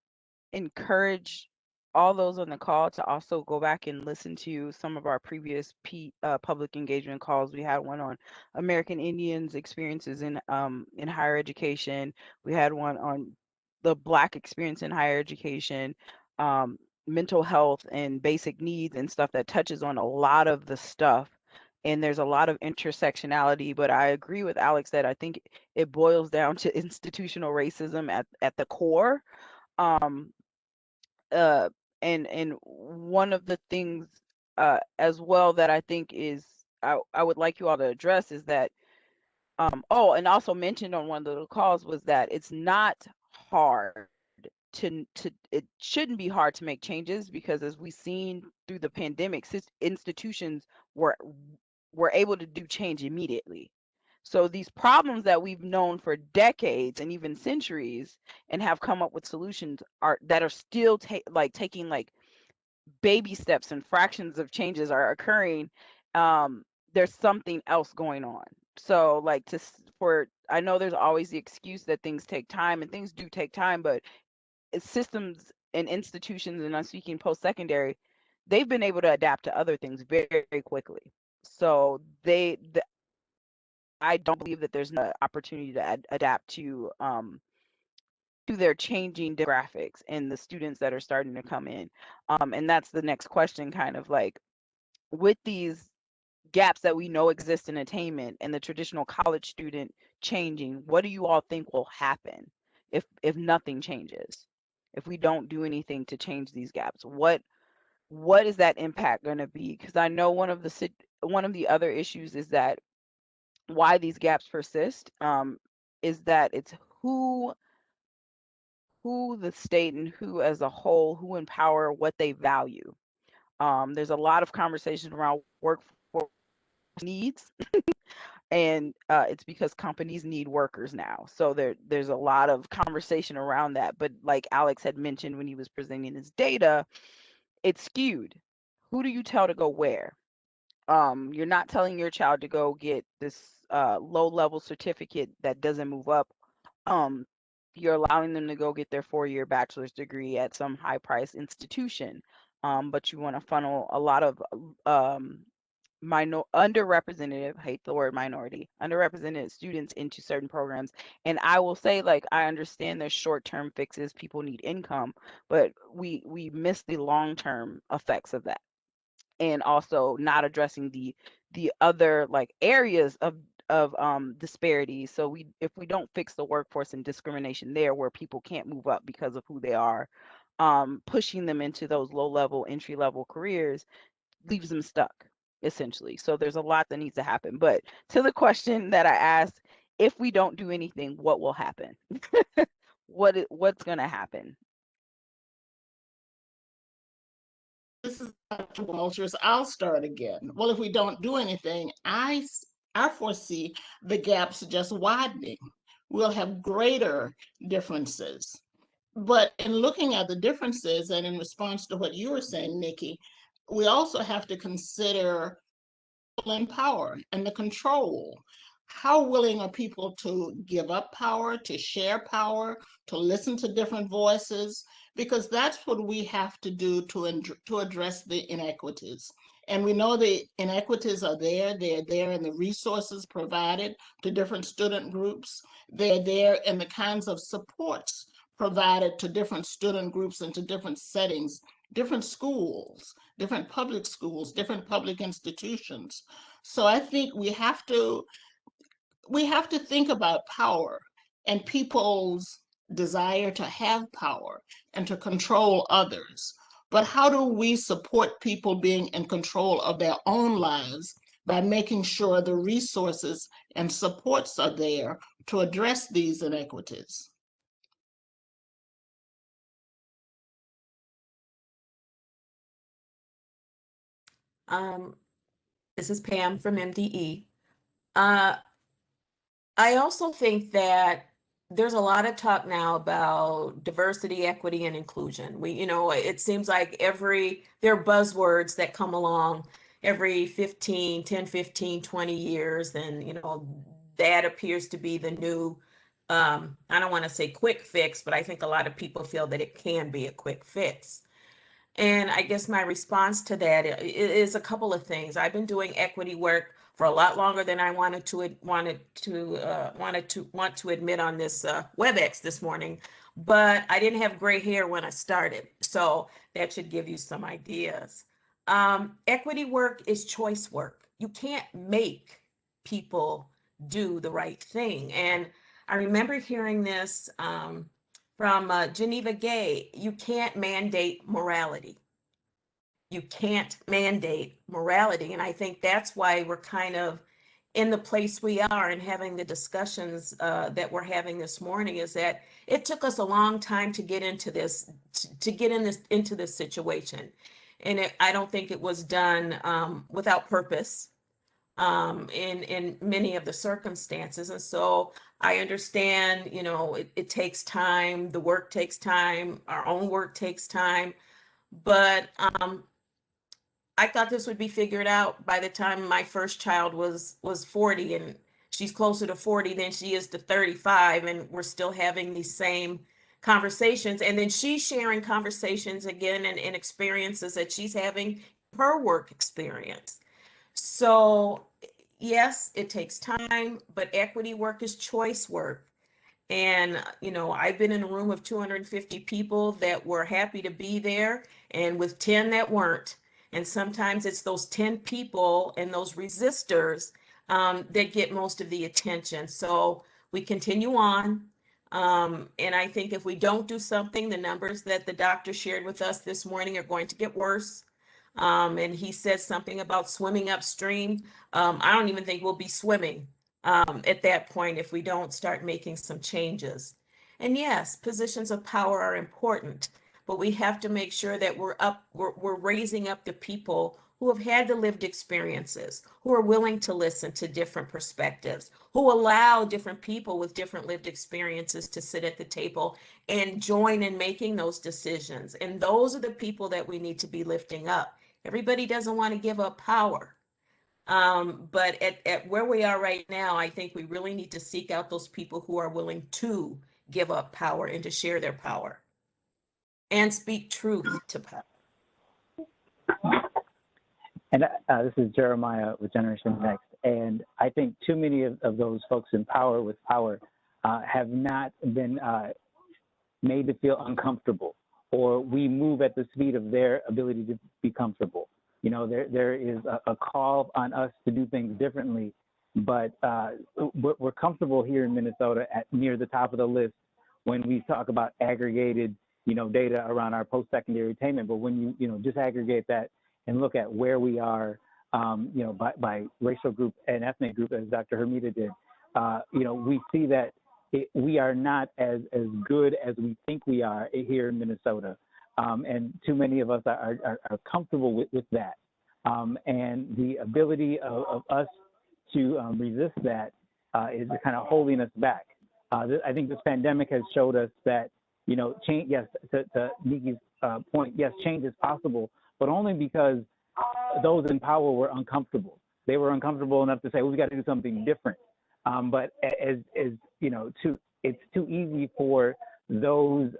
encourage all those on the call to also go back and listen to some of our previous public engagement calls. We had one on American Indians' experiences in higher education. We had one on the Black experience in higher education, mental health and basic needs and stuff that touches on a lot of the stuff. And there's a lot of intersectionality, but I agree with Alex that I think it boils down to institutional racism at the core. Um, uh, and one of the things as well that I think is I would like you all to address is that and also mentioned on one of the calls was that it's not hard to it shouldn't be hard to make changes, because as we've seen through the pandemic, institutions were able to do change immediately. So these problems that we've known for decades and even centuries and have come up with solutions are still taking like baby steps, and fractions of changes are occurring. There's something else going on. So like I know there's always the excuse that things take time, and things do take time, but systems and institutions, and I'm speaking post-secondary, they've been able to adapt to other things very, very quickly. So I don't believe that there's no opportunity to adapt to their changing demographics and the students that are starting to come in. And that's the next question, kind of like, with these gaps that we know exist in attainment and the traditional college student changing, what do you all think will happen if nothing changes? If we don't do anything to change these gaps, what is that impact going to be? Because I know one of the other issues is that why these gaps persist is that it's who the state and who as a whole, who empower what they value. There's a lot of conversation around workforce needs, and it's because companies need workers now. So there's a lot of conversation around that. But like Alex had mentioned when he was presenting his data, it's skewed. who do you tell to go where? You're not telling your child to go get this low-level certificate that doesn't move up. You're allowing them to go get their 4-year bachelor's degree at some high-priced institution. But you want to funnel a lot of underrepresented, I hate the word minority, underrepresented students into certain programs. And I will say, like, I understand there's short-term fixes, people need income, but we miss the long-term effects of that. And also not addressing the other like areas of disparities. So if we don't fix the workforce and discrimination there, where people can't move up because of who they are, pushing them into those low-level entry-level careers leaves them stuck, essentially. So there's a lot that needs to happen. But to the question that I asked, if we don't do anything, what will happen? What's going to happen? This is Dr. Walters. I'll start again. Well, if we don't do anything, I foresee the gaps just widening. We'll have greater differences. But in looking at the differences and in response to what you were saying, Nikki, we also have to consider in power and the control. How willing are people to give up power, to share power, to listen to different voices? Because that's what we have to do to address the inequities. And we know the inequities are there. They're there in the resources provided to different student groups. They're there in the kinds of supports provided to different student groups and to different settings, different schools, different public institutions. So I think we have to think about power and people's desire to have power and to control others. But how do we support people being in control of their own lives by making sure the resources and supports are there to address these inequities? This is Pam from MDE. I also think that there's a lot of talk now about diversity, equity, and inclusion. It seems like there are buzzwords that come along every 10, 15, 20 years. And, that appears to be the new, I don't want to say quick fix, but I think a lot of people feel that it can be a quick fix. And I guess my response to that is a couple of things. I've been doing equity work for a lot longer than I want to admit on this WebEx this morning, but I didn't have gray hair when I started, so that should give you some ideas. Equity work is choice work. You can't make people do the right thing, and I remember hearing this from Geneva Gay. You can't mandate morality. You can't mandate morality. And I think that's why we're kind of in the place we are and having the discussions that we're having this morning, is that it took us a long time to get into this, into this situation. And I don't think it was done without purpose in many of the circumstances. And so I understand, it takes time, the work takes time, our own work takes time, but I thought this would be figured out by the time my first child was 40, and she's closer to 40 than she is to 35, and we're still having these same conversations. And then she's sharing conversations again and experiences that she's having her work experience. So yes, it takes time, but equity work is choice work. And, I've been in a room of 250 people that were happy to be there, and with 10 that weren't. And sometimes it's those 10 people and those resistors that get most of the attention. So we continue on. And I think if we don't do something, the numbers that the doctor shared with us this morning are going to get worse. And he said something about swimming upstream. I don't even think we'll be swimming at that point if we don't start making some changes. And yes, positions of power are important, but we have to make sure that we're raising up the people who have had the lived experiences, who are willing to listen to different perspectives, who allow different people with different lived experiences to sit at the table and join in making those decisions. And those are the people that we need to be lifting up. Everybody doesn't want to give up power. But at where we are right now, I think we really need to seek out those people who are willing to give up power and to share their power and speak truth to power. And this is Jeremiah with Generation Next. And I think too many of those folks in power with power have not been made to feel uncomfortable, or we move at the speed of their ability to be comfortable. You know, there is a call on us to do things differently, but we're comfortable here in Minnesota at near the top of the list when we talk about aggregated, you know, data around our post-secondary attainment. But when you disaggregate that and look at where we are, you know, by racial group and ethnic group, as Dr. Hermida did, you know, we see that we are not as good as we think we are here in Minnesota. And too many of us are comfortable with that. And the ability of us to resist that is kind of holding us back. I think this pandemic has showed us that, you know, change, yes, to Niki's point, yes, change is possible, but only because those in power were uncomfortable. They were uncomfortable enough to say, well, we got to do something different. But as you know, it's too easy for those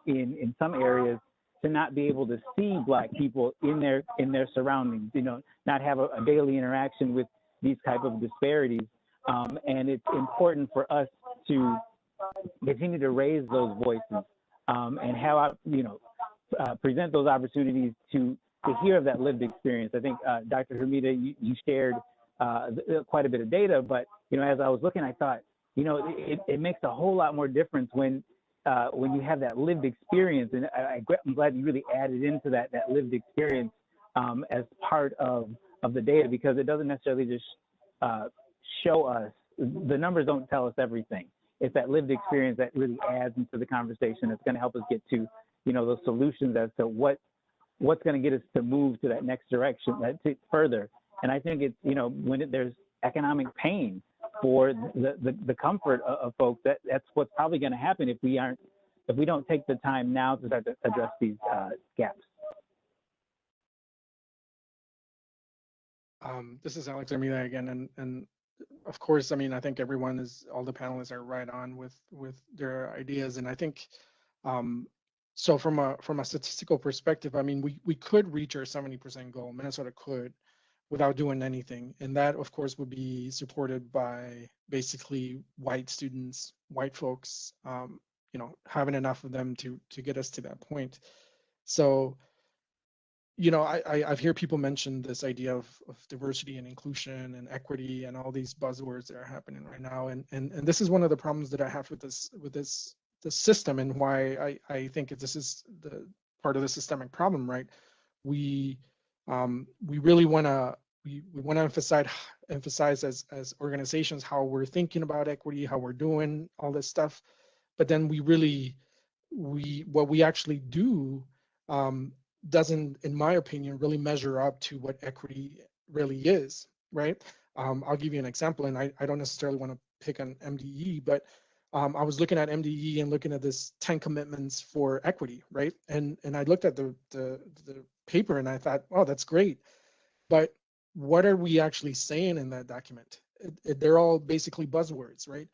in some areas to not be able to see Black people in their surroundings, you know, not have a daily interaction with these type of disparities. And it's important for us to continue to raise those voices and have, you know, present those opportunities to hear of that lived experience. I think Dr. Hermida, you shared quite a bit of data, but, you know, as I was looking, I thought, you know, it makes a whole lot more difference when you have that lived experience. And I'm glad you really added into that lived experience as part of the data, because it doesn't necessarily just show us, the numbers don't tell us everything. It's that lived experience that really adds into the conversation. It's going to help us get to, you know, those solutions as to what's going to get us to move to that next direction, further. And I think it's, you know, when there's economic pain for the comfort of folks, that's what's probably going to happen if we don't take the time now to start to address these gaps. This is Alex Ermida again, and of course, I mean, I think all the panelists are right on with their ideas, and I think so from a statistical perspective, I mean, we could reach our 70% goal. Minnesota could, without doing anything, and that of course would be supported by basically white students, white folks, you know, having enough of them to get us to that point. So, you know, I've heard people mention this idea of diversity and inclusion and equity and all these buzzwords that are happening right now, and this is one of the problems that I have with this system, and why I think this is the part of the systemic problem, right? We really want to emphasize as organizations how we're thinking about equity, how we're doing all this stuff, but then what we actually do doesn't, in my opinion, really measure up to what equity really is, right? I'll give you an example, and I don't necessarily want to pick on MDE, but I was looking at MDE and looking at this 10 commitments for equity, right? And I looked at the paper and I thought, oh, that's great. But what are we actually saying in that document? They're all basically buzzwords, right?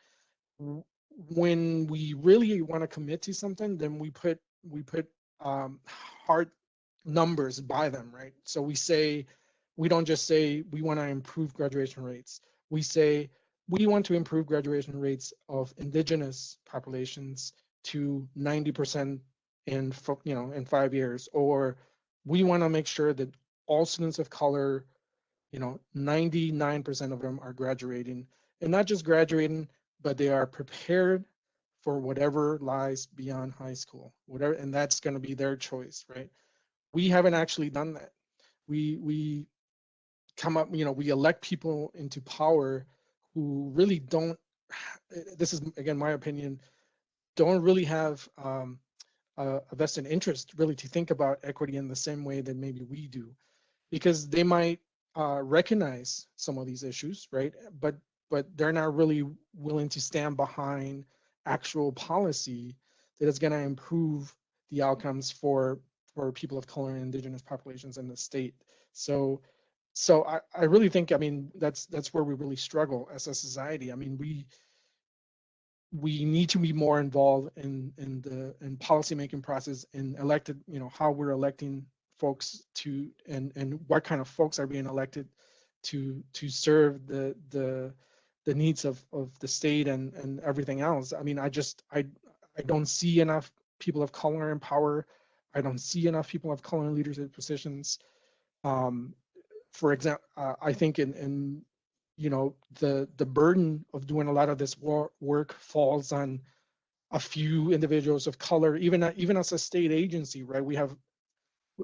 When we really want to commit to something, then we put hard numbers by them, right? So we don't just say we want to improve graduation rates. We say we want to improve graduation rates of indigenous populations to 90% in 5 years, or we want to make sure that all students of color, 99% of them are graduating, and not just graduating, but they are prepared for whatever lies beyond high school, whatever, and that's going to be their choice, right? We haven't actually done that. We come up, we elect people into power who really don't, this is again my opinion, don't really have a vested interest really to think about equity in the same way that maybe we do, because they might recognize some of these issues, right? But they're not really willing to stand behind actual policy that is going to improve the outcomes for people of color and indigenous populations in the state. So I really think, I mean, that's where we really struggle as a society. I mean, we need to be more involved in policy making process, in elected, you know, how we're electing folks to, and what kind of folks are being elected to serve the needs of the state and everything else. I mean, I don't see enough people of color in power. I don't see enough people of color in leadership positions. For example, I think in you know, the burden of doing a lot of this work falls on a few individuals of color, even as a state agency, right?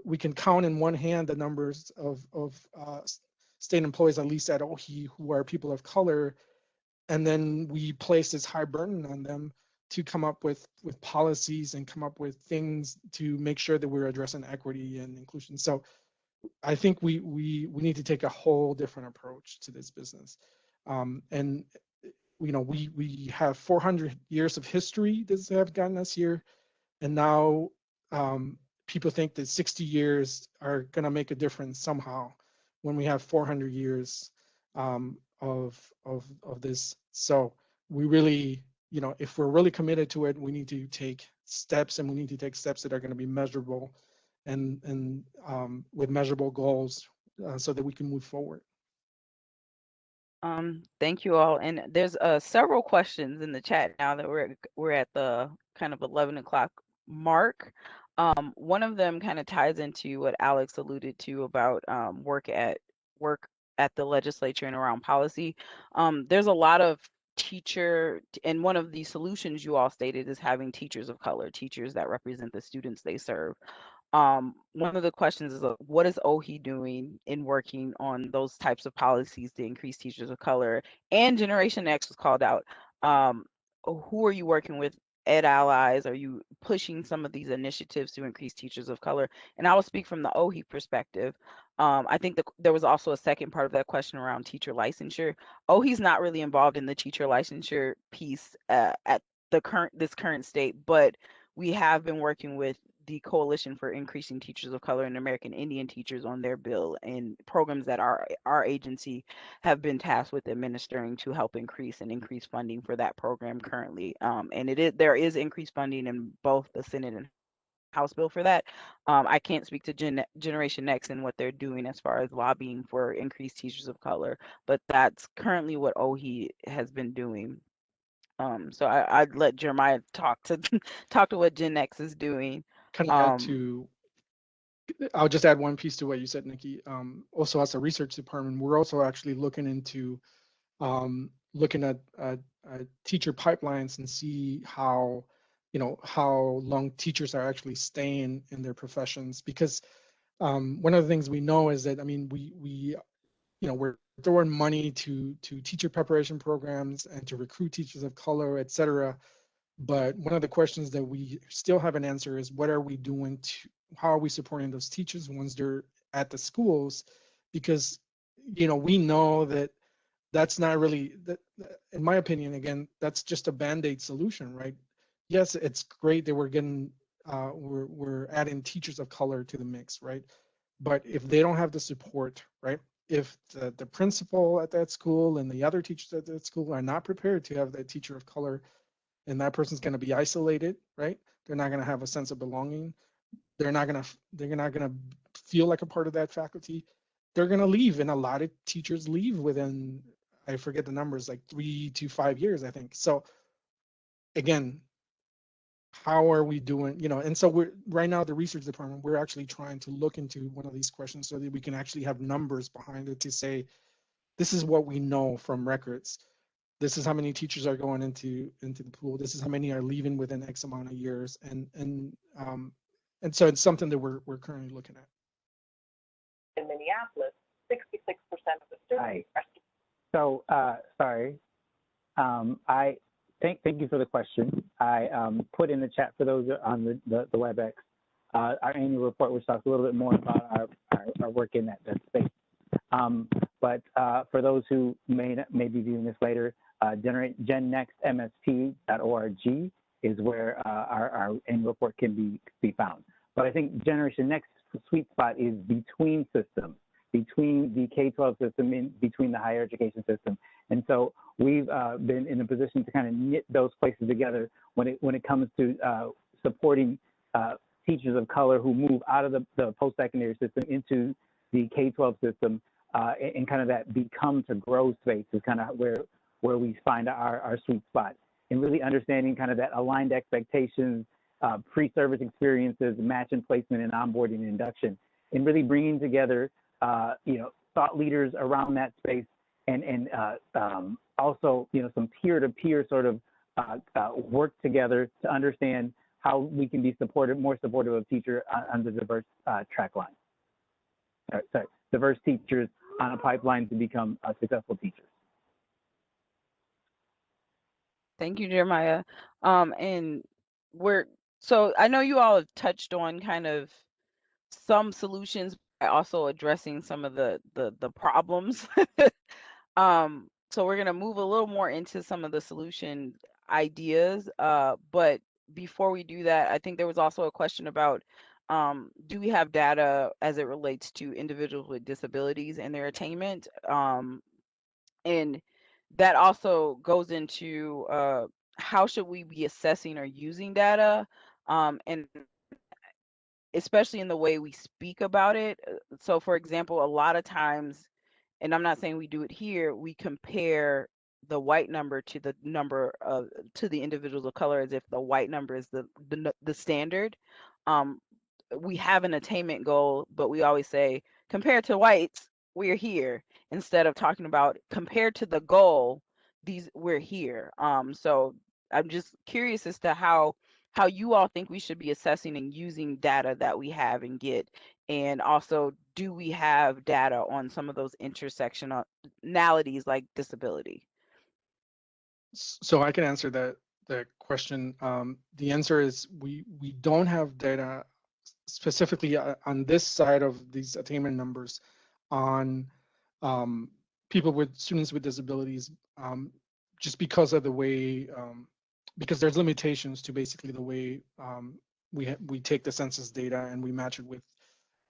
We can count in one hand the numbers of state employees, at least at OHI, who are people of color, and then we place this high burden on them to come up with policies and come up with things to make sure that we're addressing equity and inclusion. So I think we need to take a whole different approach to this business. And you know, we have 400 years of history that have gotten us here, and now people think that 60 years are going to make a difference somehow when we have 400 years of this. So we really, you know, if we're really committed to it, we need to take steps, and we need to take steps that are going to be measurable and with measurable goals so that we can move forward. Thank you all. And there's several questions in the chat now that we're at the kind of 11 o'clock mark. One of them kind of ties into what Alex alluded to about work at the legislature and around policy. There's a lot of and one of the solutions you all stated is having teachers of color, teachers that represent the students they serve. One of the questions is, what is OHI doing in working on those types of policies to increase teachers of color? And Generation X was called out. Who are you working with? Ed Allies? Are you pushing some of these initiatives to increase teachers of color? And I will speak from the OHI perspective. I think there was also a second part of that question around teacher licensure. OHI's not really involved in the teacher licensure piece at this current state, but we have been working with the Coalition for Increasing Teachers of Color and American Indian Teachers on their bill and programs that our agency have been tasked with administering to help increase funding for that program currently. And there is increased funding in both the Senate and House bill for that. I can't speak to Generation Next and what they're doing as far as lobbying for increased teachers of color, but that's currently what OHI has been doing. So I'd let Jeremiah talk to what Gen X is doing. Kind of add to, I'll just add one piece to what you said, Nikki. Also, as a research department, we're also actually looking into looking at teacher pipelines and see how, you know, how long teachers are actually staying in their professions. Because one of the things we know is that, I mean, we you know, we're throwing money to teacher preparation programs and to recruit teachers of color, et cetera. But one of the questions that we still haven't answered is, what are we doing to, how are we supporting those teachers once they're at the schools? Because, you know, we know that that's not really, that, in my opinion, again, that's just a Band-Aid solution, right? Yes, it's great that we're getting, we're adding teachers of color to the mix, right? But if they don't have the support, right? If the principal at that school and the other teachers at that school are not prepared to have that teacher of color, and that person's going to be isolated, right? They're not going to have a sense of belonging. They're not going to feel like a part of that faculty. They're going to leave, and a lot of teachers leave within, I forget the numbers, like 3 to 5 years, I think. So again, how are we doing, you know? And so we're right now, the research department, we're actually trying to look into one of these questions so that we can actually have numbers behind it to say, this is what we know from records. This is how many teachers are going into the pool. This is how many are leaving within X amount of years, and so it's something that we're currently looking at. In Minneapolis, 66% of the students are. So sorry, I thank you for the question. I put in the chat for those on the WebEx our annual report, which talks a little bit more about our work in that space. But for those who may be viewing this later, gennextmsp.org is where our annual report can be found. But I think Generation Next sweet spot is between systems. between the K-12 system and between the higher education system. And so we've been in a position to kind of knit those places together when it comes to supporting teachers of color who move out of the post-secondary system into the K-12 system, and kind of that become to grow space is kind of where we find our sweet spot. And really understanding kind of that aligned expectations, pre-service experiences, match and placement and onboarding and induction, and really bringing together, thought leaders around that space, and also, some peer-to-peer sort of work together to understand how we can be more supportive of teachers on the diverse track line. Diverse teachers on a pipeline to become successful teachers. Thank you, Jeremiah. And so I know you all have touched on kind of some solutions, by also addressing some of the problems. So we're gonna move a little more into some of the solution ideas. But before we do that, I think there was also a question about do we have data as it relates to individuals with disabilities and their attainment? And that also goes into how should we be assessing or using data, and especially in the way we speak about it. So for example, a lot of times, and I'm not saying we do it here, we compare the white number to the number of to the individuals of color as if the white number is the standard. We have an attainment goal, but we always say compared to whites, we're here, instead of talking about compared to the goal, we're here. So I'm just curious as to how you all think we should be assessing and using data that we have and get, and also do we have data on some of those intersectionalities like disability? So I can answer that question. The answer is we don't have data specifically on this side of these attainment numbers on students with disabilities, just because of the way, because there's limitations to basically the way we take the census data and we match it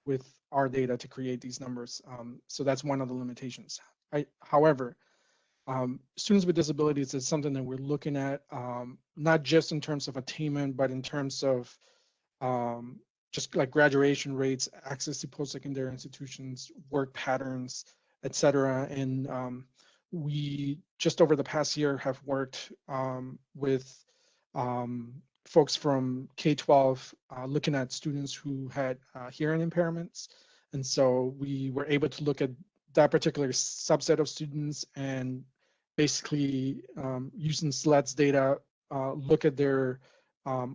with our data to create these numbers. So that's one of the limitations. However, students with disabilities is something that we're looking at, not just in terms of attainment, but in terms of just like graduation rates, access to post-secondary institutions, work patterns, et cetera. And we just over the past year have worked with folks from K-12 looking at students who had hearing impairments. And so we were able to look at that particular subset of students and basically using SLED's data, look at their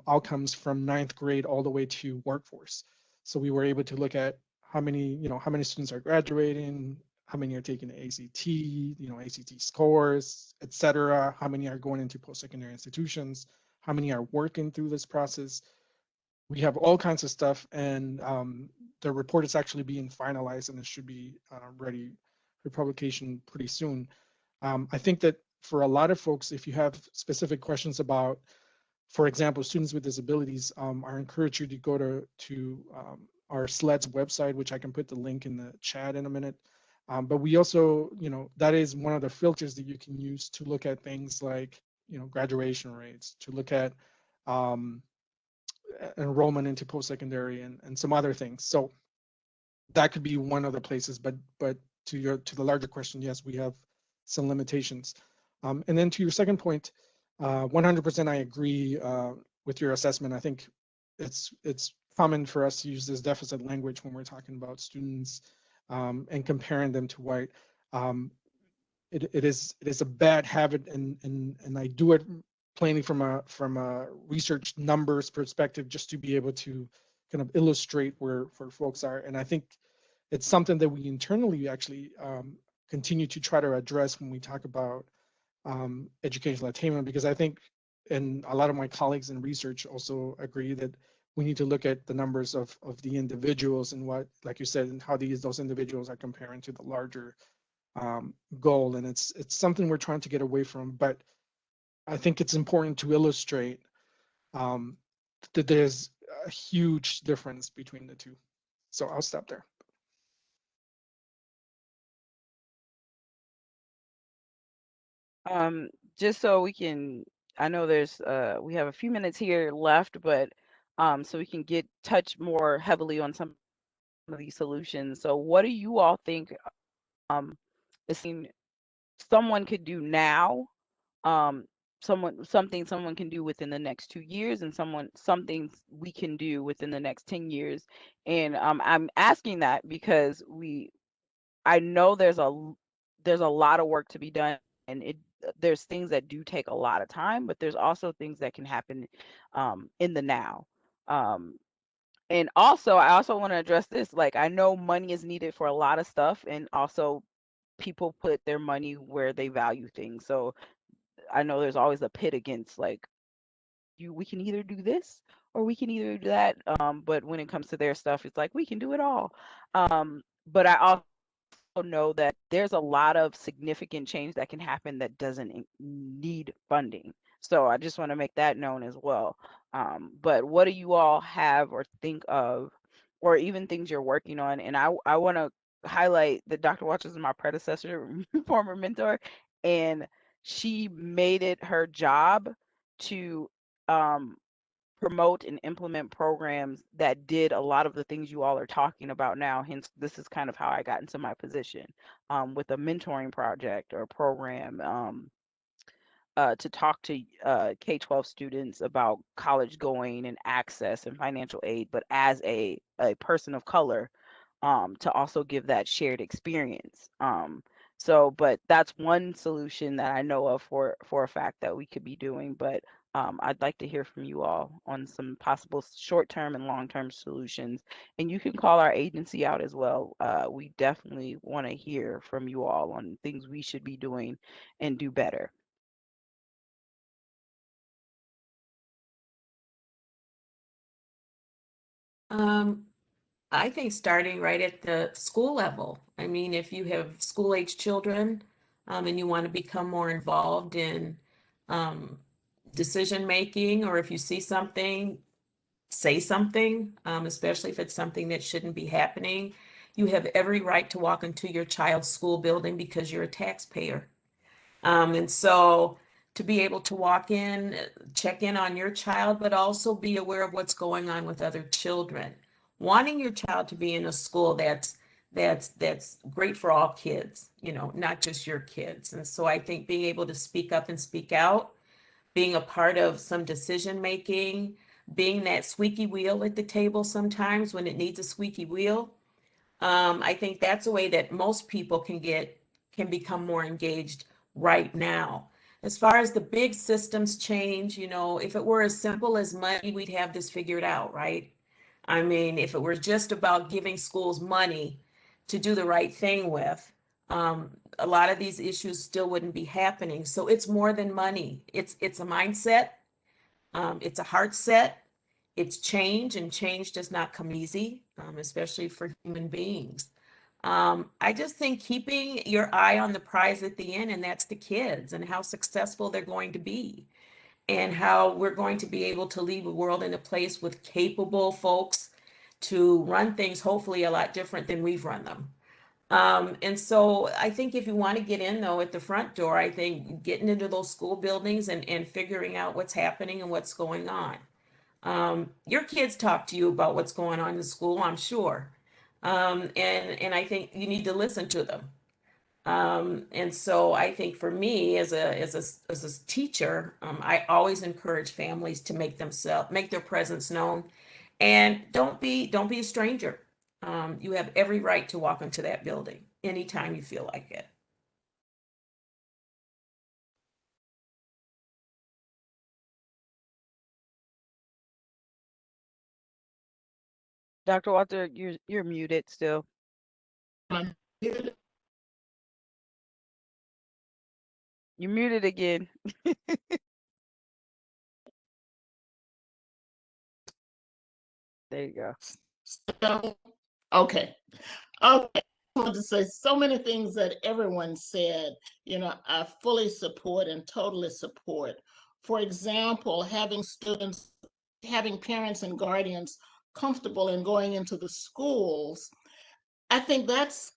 outcomes from 9th grade all the way to workforce. So we were able to look at how many students are graduating, how many are taking the ACT, ACT scores, et cetera, how many are going into post-secondary institutions, how many are working through this process. We have all kinds of stuff, and the report is actually being finalized, and it should be ready for publication pretty soon. I think that for a lot of folks, if you have specific questions about, for example, students with disabilities, I encourage you to go to our SLED's website, which I can put the link in the chat in a minute. But we also, that is one of the filters that you can use to look at things like, graduation rates, to look at enrollment into post-secondary and some other things. So that could be one of the places, but to the larger question, yes, we have some limitations. And then to your second point, 100% I agree with your assessment. I think it's common for us to use this deficit language when we're talking about students and comparing them to white. It is a bad habit, and I do it plainly from a research numbers perspective, just to be able to kind of illustrate where folks are. And I think it's something that we internally actually continue to try to address when we talk about educational attainment, because I think, and a lot of my colleagues in research also agree, that we need to look at the numbers of the individuals and what, like you said, and how those individuals are comparing to the larger goal. And it's something we're trying to get away from, but I think it's important to illustrate that there's a huge difference between the two. So I'll stop there. Just so we can, I know there's we have a few minutes here left, but so we can touch more heavily on some of these solutions. So what do you all think it seems someone could do now? Something someone can do within the next 2 years, and something we can do within the next 10 years. And I'm asking that because I know there's a lot of work to be done, and there's things that do take a lot of time, but there's also things that can happen in the now. Um, and also, I also want to address this. Like, I know money is needed for a lot of stuff, and also people put their money where they value things. So I know there's always a pit against, like, we can either do this or we can either do that. But when it comes to their stuff, it's like we can do it all. But I also know that there's a lot of significant change that can happen that doesn't need funding. So I just want to make that known as well. But what do you all have or think of, or even things you're working on? And I want to highlight that Dr. Waters is my predecessor, former mentor, and she made it her job to um, promote and implement programs that did a lot of the things you all are talking about now. Hence, this is kind of how I got into my position with a mentoring project or program to talk to K-12 students about college going and access and financial aid, but as a person of color, to also give that shared experience. But that's one solution that I know of for a fact that we could be doing. But I'd like to hear from you all on some possible short-term and long-term solutions. And you can call our agency out as well. We definitely want to hear from you all on things we should be doing and do better. I think starting right at the school level. I mean, if you have school-age children, and you want to become more involved in decision making, or if you see something, say something, especially if it's something that shouldn't be happening. You have every right to walk into your child's school building because you're a taxpayer. And so to be able to walk in, check in on your child, but also be aware of what's going on with other children. Wanting your child to be in a school that's great for all kids, not just your kids. And so I think being able to speak up and speak out, being a part of some decision making, being that squeaky wheel at the table sometimes when it needs a squeaky wheel. I think that's a way that most people can become more engaged right now. As far as the big systems change, if it were as simple as money, we'd have this figured out, right? I mean, if it were just about giving schools money to do the right thing with, a lot of these issues still wouldn't be happening. So it's more than money. It's a mindset. It's a heart set. It's change, and change does not come easy, especially for human beings. I just think keeping your eye on the prize at the end, and that's the kids and how successful they're going to be, and how we're going to be able to leave the world in a place with capable folks to run things, hopefully a lot different than we've run them. And so I think if you want to get in though at the front door, I think getting into those school buildings and figuring out what's happening and what's going on. Your kids talk to you about what's going on in school, I'm sure. And I think you need to listen to them. And so I think for me as a teacher, I always encourage families to make their presence known, and don't be a stranger. You have every right to walk into that building anytime you feel like it. Dr. Walter, you're muted still. You're muted again. There you go. So, okay. I want to say so many things that everyone said, I fully support and totally support. For example, having parents and guardians comfortable in going into the schools, I think that's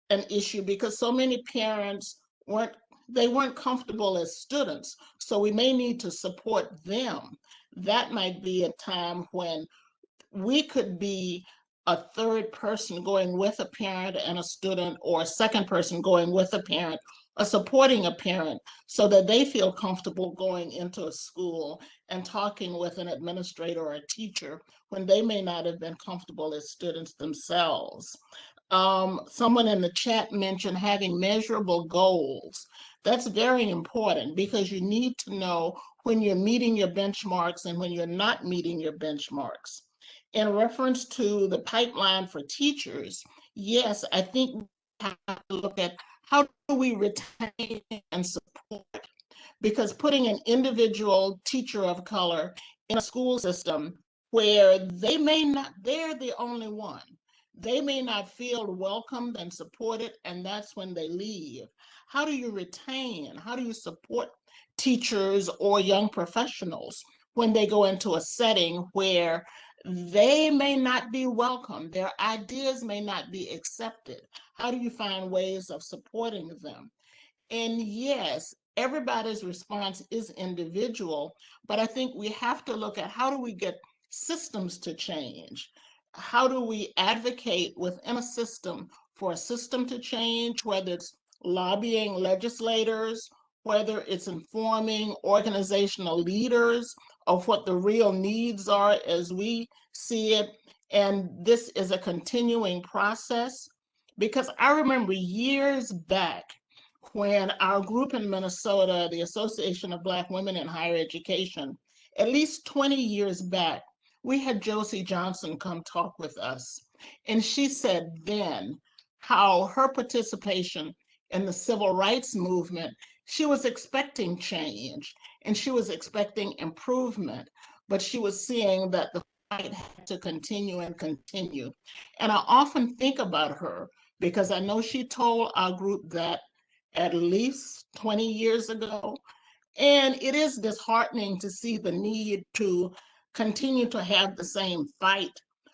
an issue because so many parents weren't they weren't comfortable as students. So we may need to support them. That might be a time when we could be a third person going with a parent and a student, or a second person going with a parent, or supporting a parent, so that they feel comfortable going into a school and talking with an administrator or a teacher when they may not have been comfortable as students themselves. Someone in the chat mentioned having measurable goals. That's very important, because you need to know when you're meeting your benchmarks and when you're not meeting your benchmarks. In reference to the pipeline for teachers, yes, I think we have to look at how do we retain and support, because putting an individual teacher of color in a school system where they're the only one, they may not feel welcomed and supported, and that's when they leave. How do you retain? How do you support teachers or young professionals when they go into a setting where they may not be welcome, their ideas may not be accepted? How do you find ways of supporting them? And yes, everybody's response is individual, but I think we have to look at how do we get systems to change? How do we advocate within a system for a system to change, whether it's lobbying legislators, whether it's informing organizational leaders of what the real needs are as we see it. And this is a continuing process, because I remember years back when our group in Minnesota, the Association of Black Women in Higher Education, at least 20 years back, we had Josie Johnson come talk with us. And she said then how her participation in the civil rights movement, she was expecting change and she was expecting improvement, but she was seeing that the fight had to continue and continue. And I often think about her, because I know she told our group that at least 20 years ago. And it is disheartening to see the need to continue to have the same fight,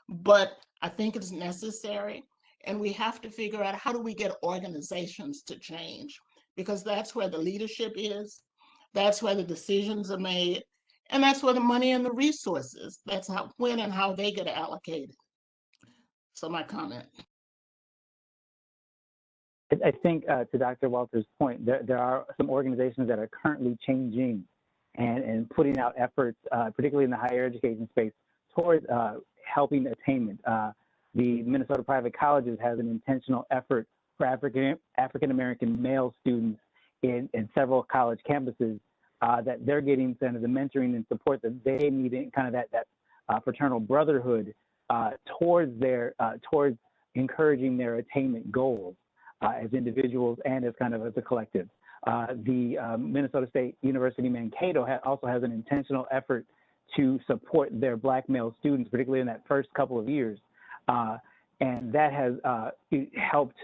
but I think it's necessary. And we have to figure out, how do we get organizations to change? Because that's where the leadership is, that's where the decisions are made, and that's where the money and the resources, that's how, when and how they get allocated. So my comment. I think to Dr. Walters' point, there are some organizations that are currently changing and putting out efforts, particularly in the higher education space, towards helping attainment. The Minnesota Private Colleges has an intentional effort for African-American male students in several college campuses that they're getting kind of the mentoring and support that they need, in kind of that fraternal brotherhood towards encouraging their attainment goals. As individuals and as kind of as a collective. The Minnesota State University Mankato also has an intentional effort to support their Black male students, particularly in that first couple of years. And that has helped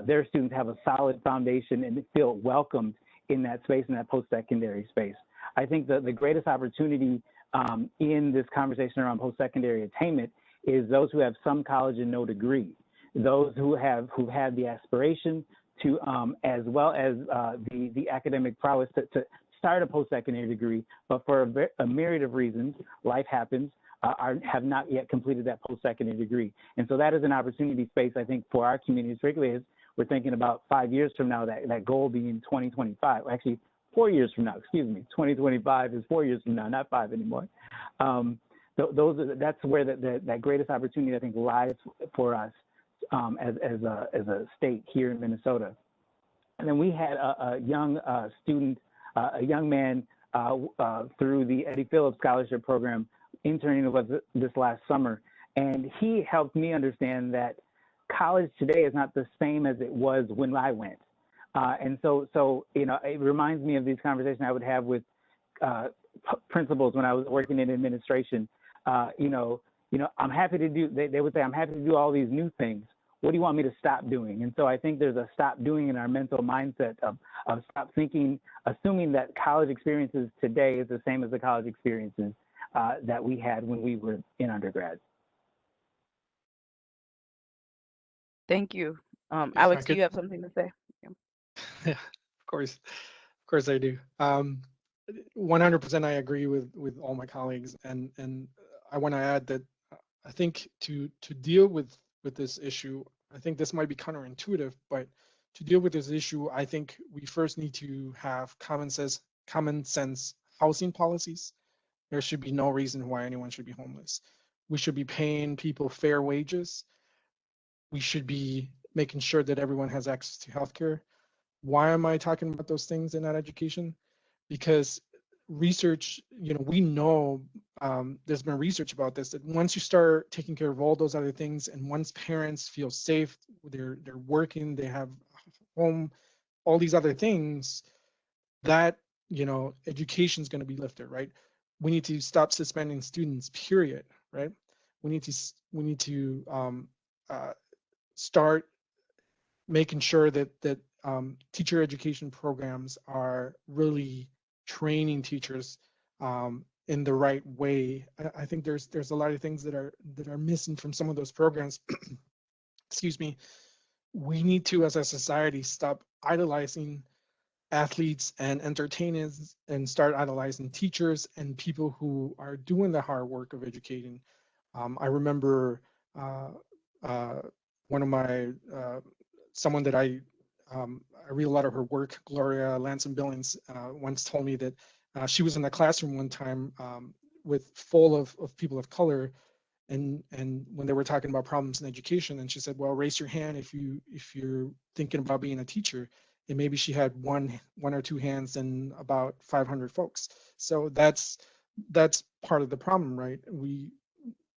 their students have a solid foundation and feel welcomed in that space, in that post-secondary space. I think the greatest opportunity in this conversation around post-secondary attainment is those who have some college and no degree. Those who have had the aspiration to, as well as the academic prowess to start a post-secondary degree, but for a myriad of reasons, life happens, have not yet completed that post-secondary degree. And so that is an opportunity space, I think, for our communities, particularly as we're thinking about 5 years from now, that goal being 2025, actually 4 years from now, excuse me, 2025 is 4 years from now, not 5 anymore. That's where that greatest opportunity, I think, lies for us. As a state here in Minnesota. And then we had a young student, a young man through the Eddie Phillips Scholarship Program interning with us this last summer. And he helped me understand that college today is not the same as it was when I went. And so it reminds me of these conversations I would have with principals when I was working in administration. I'm happy to do, they would say, I'm happy to do all these new things. What do you want me to stop doing? And so I think there's a stop doing in our mental mindset of stop thinking, assuming that college experiences today is the same as the college experiences that we had when we were in undergrad. Thank you. Alex, do you have something to say? Yeah. Of course I do. 100% I agree with all my colleagues, and I want to add that I think to deal with this issue, I think this might be counterintuitive, but to deal with this issue, I think we first need to have common sense housing policies. There should be no reason why anyone should be homeless. We should be paying people fair wages. We should be making sure that everyone has access to healthcare. Why am I talking about those things in that education? Because research, we know there's been research about this, that once you start taking care of all those other things, and once parents feel safe, they're working, they have home, all these other things, that education is going to be lifted, right? We need to stop suspending students, period, right? We need to start making sure that teacher education programs are really training teachers in the right way. I think there's a lot of things that are missing from some of those programs. Excuse me. We need to, as a society, stop idolizing athletes and entertainers and start idolizing teachers and people who are doing the hard work of educating. I remember one of my someone that I read a lot of her work, Gloria Lanson Billings, once told me that she was in a classroom one time with full of people of color, and when they were talking about problems in education, and she said, well, raise your hand if you're thinking about being a teacher. And maybe she had one or two hands and about 500 folks. So that's part of the problem, right?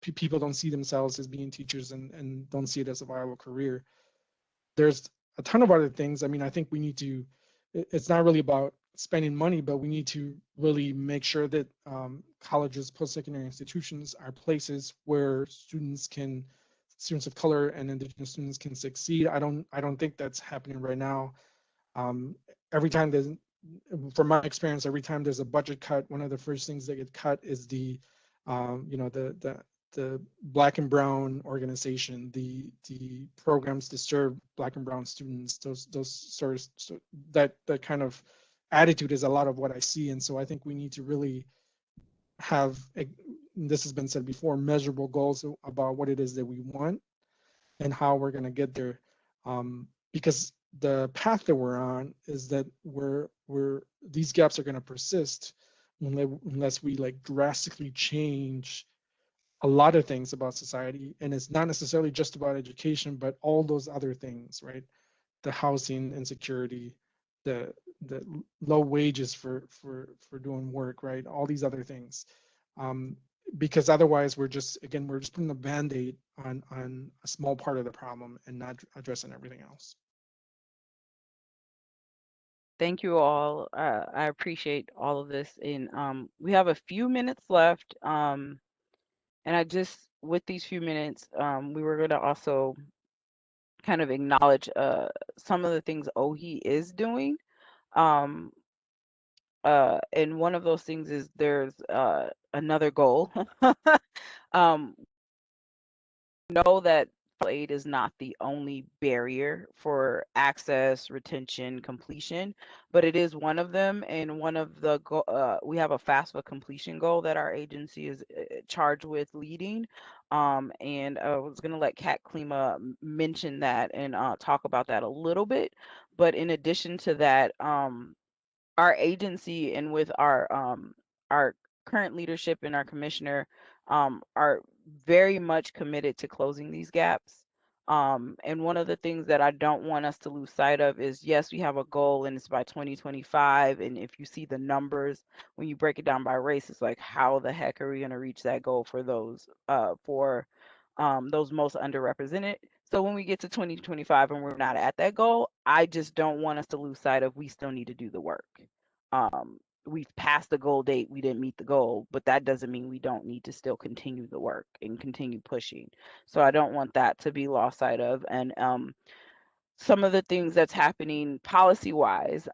People don't see themselves as being teachers and don't see it as a viable career. There's a ton of other things. I mean, I think we need to, it's not really about spending money, but we need to really make sure that colleges, post-secondary institutions are places where students of color and indigenous students can succeed. I don't think that's happening right now. Every time from my experience, every time there's a budget cut, one of the first things that get cut is the Black and Brown organization, the programs to serve Black and Brown students. That kind of attitude is a lot of what I see, and so I think we need to really have, this has been said before, measurable goals about what it is that we want and how we're going to get there, because the path that we're on is that these gaps are going to persist unless we drastically change a lot of things about society. And it's not necessarily just about education, but all those other things, right? The housing insecurity, the low wages for doing work, right? All these other things, because otherwise we're just putting a band-aid on a small part of the problem and not addressing everything else. Thank you all. I appreciate all of this. And we have a few minutes left. And with these few minutes, we were going to also kind of acknowledge some of the things OHE is doing. And one of those things is there's another goal. Know that aid is not the only barrier for access, retention, completion, but it is one of them. And one of the we have a FAFSA completion goal that our agency is charged with leading. And I was going to let Kat Klima mention that and talk about that a little bit. But in addition to that, our agency and with our current leadership and our commissioner are very much committed to closing these gaps. And one of the things that I don't want us to lose sight of is, yes, we have a goal and it's by 2025. And if you see the numbers, when you break it down by race, it's like, how the heck are we going to reach that goal for those most underrepresented? So when we get to 2025 and we're not at that goal, I just don't want us to lose sight of we still need to do the work. We've passed the goal date, we didn't meet the goal, but that doesn't mean we don't need to still continue the work and continue pushing. So I don't want that to be lost sight of. And some of the things that's happening policy-wise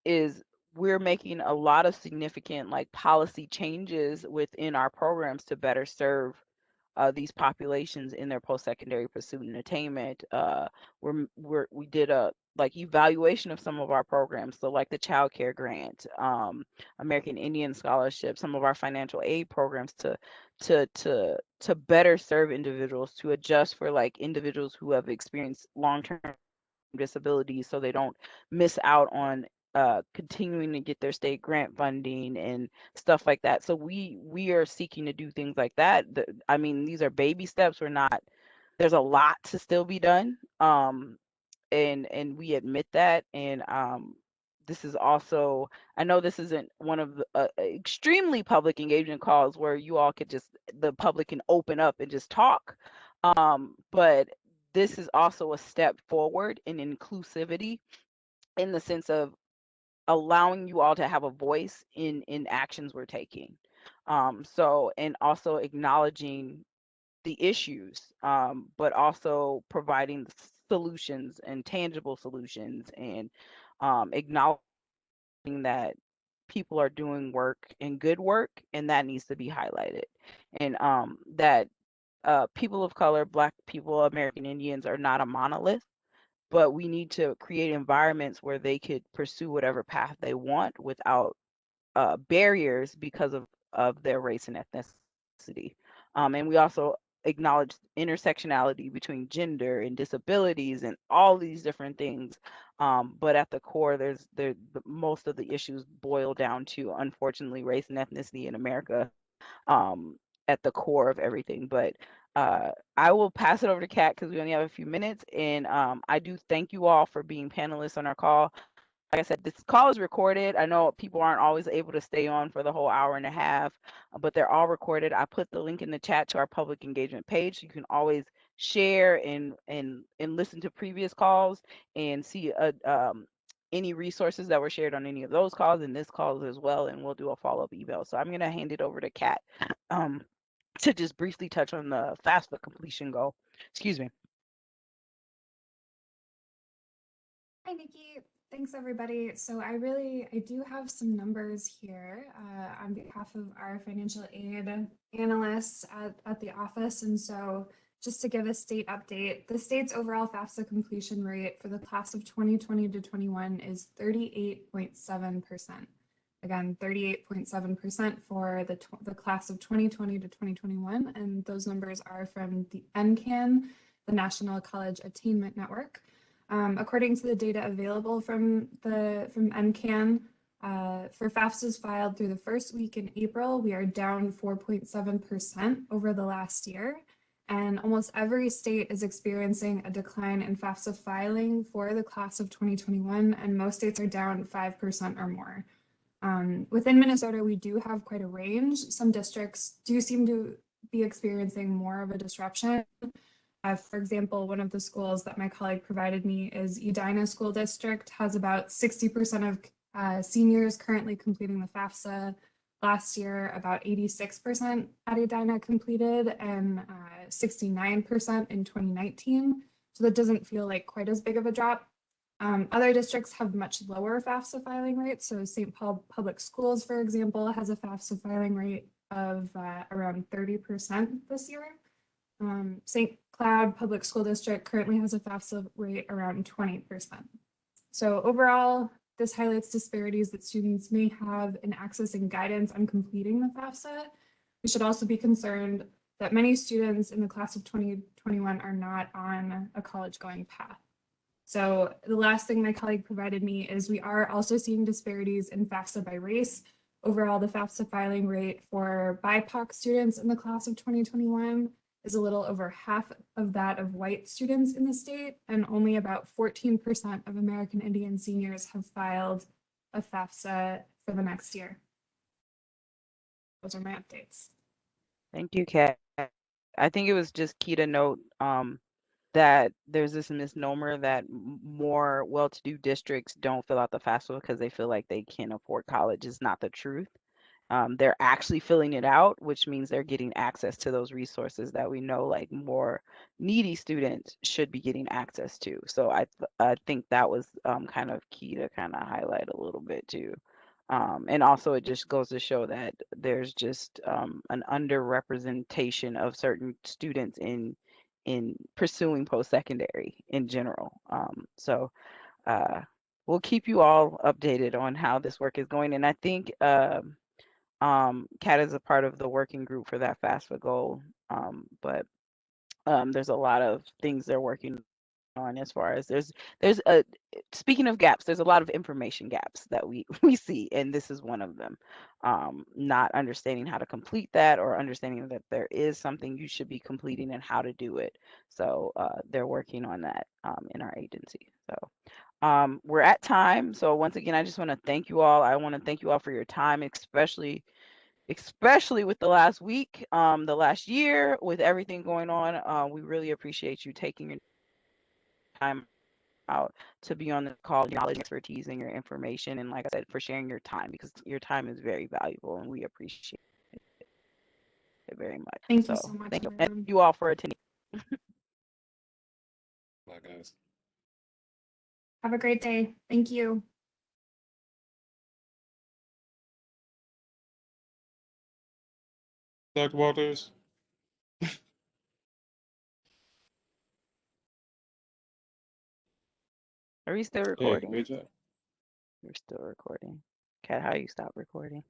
is we're making a lot of significant policy changes within our programs to better serve these populations in their post-secondary pursuit and attainment. We did a like evaluation of some of our programs, so like the child care grant, American Indian scholarship, some of our financial aid programs to better serve individuals, to adjust for like individuals who have experienced long-term disabilities so they don't miss out on continuing to get their state grant funding and stuff like that. So we are seeking to do things like that. I mean, these are baby steps. We're not, there's a lot to still be done. And we admit that. And this is also, I know this isn't one of the extremely public engagement calls where you all could just, the public can open up and just talk. But this is also a step forward in inclusivity, in the sense of allowing you all to have a voice in actions we're taking. So, and also acknowledging the issues, but also providing solutions and tangible solutions, and acknowledging that people are doing work and good work, and that needs to be highlighted. And that people of color, Black people, American Indians are not a monolith, but we need to create environments where they could pursue whatever path they want without barriers because of their race and ethnicity. And we also acknowledge intersectionality between gender and disabilities and all these different things. But at the core, most of the issues boil down to, unfortunately, race and ethnicity in America, at the core of everything. But I will pass it over to Kat because we only have a few minutes. And I do thank you all for being panelists on our call. Like I said, this call is recorded. I know people aren't always able to stay on for the whole hour and a half, but they're all recorded. I put the link in the chat to our public engagement page. You can always share and listen to previous calls and see any resources that were shared on any of those calls and this calls as well. And we'll do a follow-up email. So I'm going to hand it over to Kat to just briefly touch on the FAFSA completion goal. Excuse me. Hi, Nikki. Thanks, everybody. So I do have some numbers here on behalf of our financial aid analysts at the office. And so just to give a state update, the state's overall FAFSA completion rate for the class of 2020 to 21 is 38.7%. Again, 38.7% for the class of 2020 to 2021. And those numbers are from the NCAN, the National College Attainment Network. According to the data available from NCAN, for FAFSAs filed through the first week in April, we are down 4.7% over the last year. And almost every state is experiencing a decline in FAFSA filing for the class of 2021, and most states are down 5% or more. Within Minnesota, we do have quite a range. Some districts do seem to be experiencing more of a disruption. For example, one of the schools that my colleague provided me is Edina School District, has about 60% of seniors currently completing the FAFSA. Last year, about 86% at Edina completed and 69% in 2019. So that doesn't feel like quite as big of a drop. Other districts have much lower FAFSA filing rates. So St. Paul Public Schools, for example, has a FAFSA filing rate of around 30% this year. St. Cloud Public School District currently has a FAFSA rate around 20%. So overall, this highlights disparities that students may have in accessing guidance on completing the FAFSA. We should also be concerned that many students in the class of 2021 are not on a college-going path. So the last thing my colleague provided me is we are also seeing disparities in FAFSA by race. Overall, the FAFSA filing rate for BIPOC students in the class of 2021 is a little over half of that of white students in the state, and only about 14% of American Indian seniors have filed a FAFSA for the next year. Those are my updates. Thank you, Kat. I think it was just key to note that there's this misnomer that more well-to-do districts don't fill out the FAFSA because they feel like they can't afford college. Is not the truth. They're actually filling it out, which means they're getting access to those resources that we know like more needy students should be getting access to. So I think that was kind of key to kind of highlight a little bit too. And also it just goes to show that there's just an underrepresentation of certain students in pursuing post-secondary in general. So we'll keep you all updated on how this work is going. And I think Kat is a part of the working group for that FAFSA goal. But there's a lot of things they're working on as far as there's a speaking of gaps, there's a lot of information gaps that we see, and this is one of them. Not understanding how to complete that, or understanding that there is something you should be completing and how to do it. So they're working on that in our agency. So we're at time. So once again, I just want to thank you all. I want to thank you all for your time, especially with the last week, the last year, with everything going on. We really appreciate you taking your time out to be on the call, your knowledge, expertise, and your information. And like I said, for sharing your time, because your time is very valuable and we appreciate it very much. Thank you so much, thank you. And everyone. you all for attending. Bye, guys. Have a great day. Thank you. Dr. Walters. Are we still Hey, recording? great job. We're still recording. Kat, how you stop recording?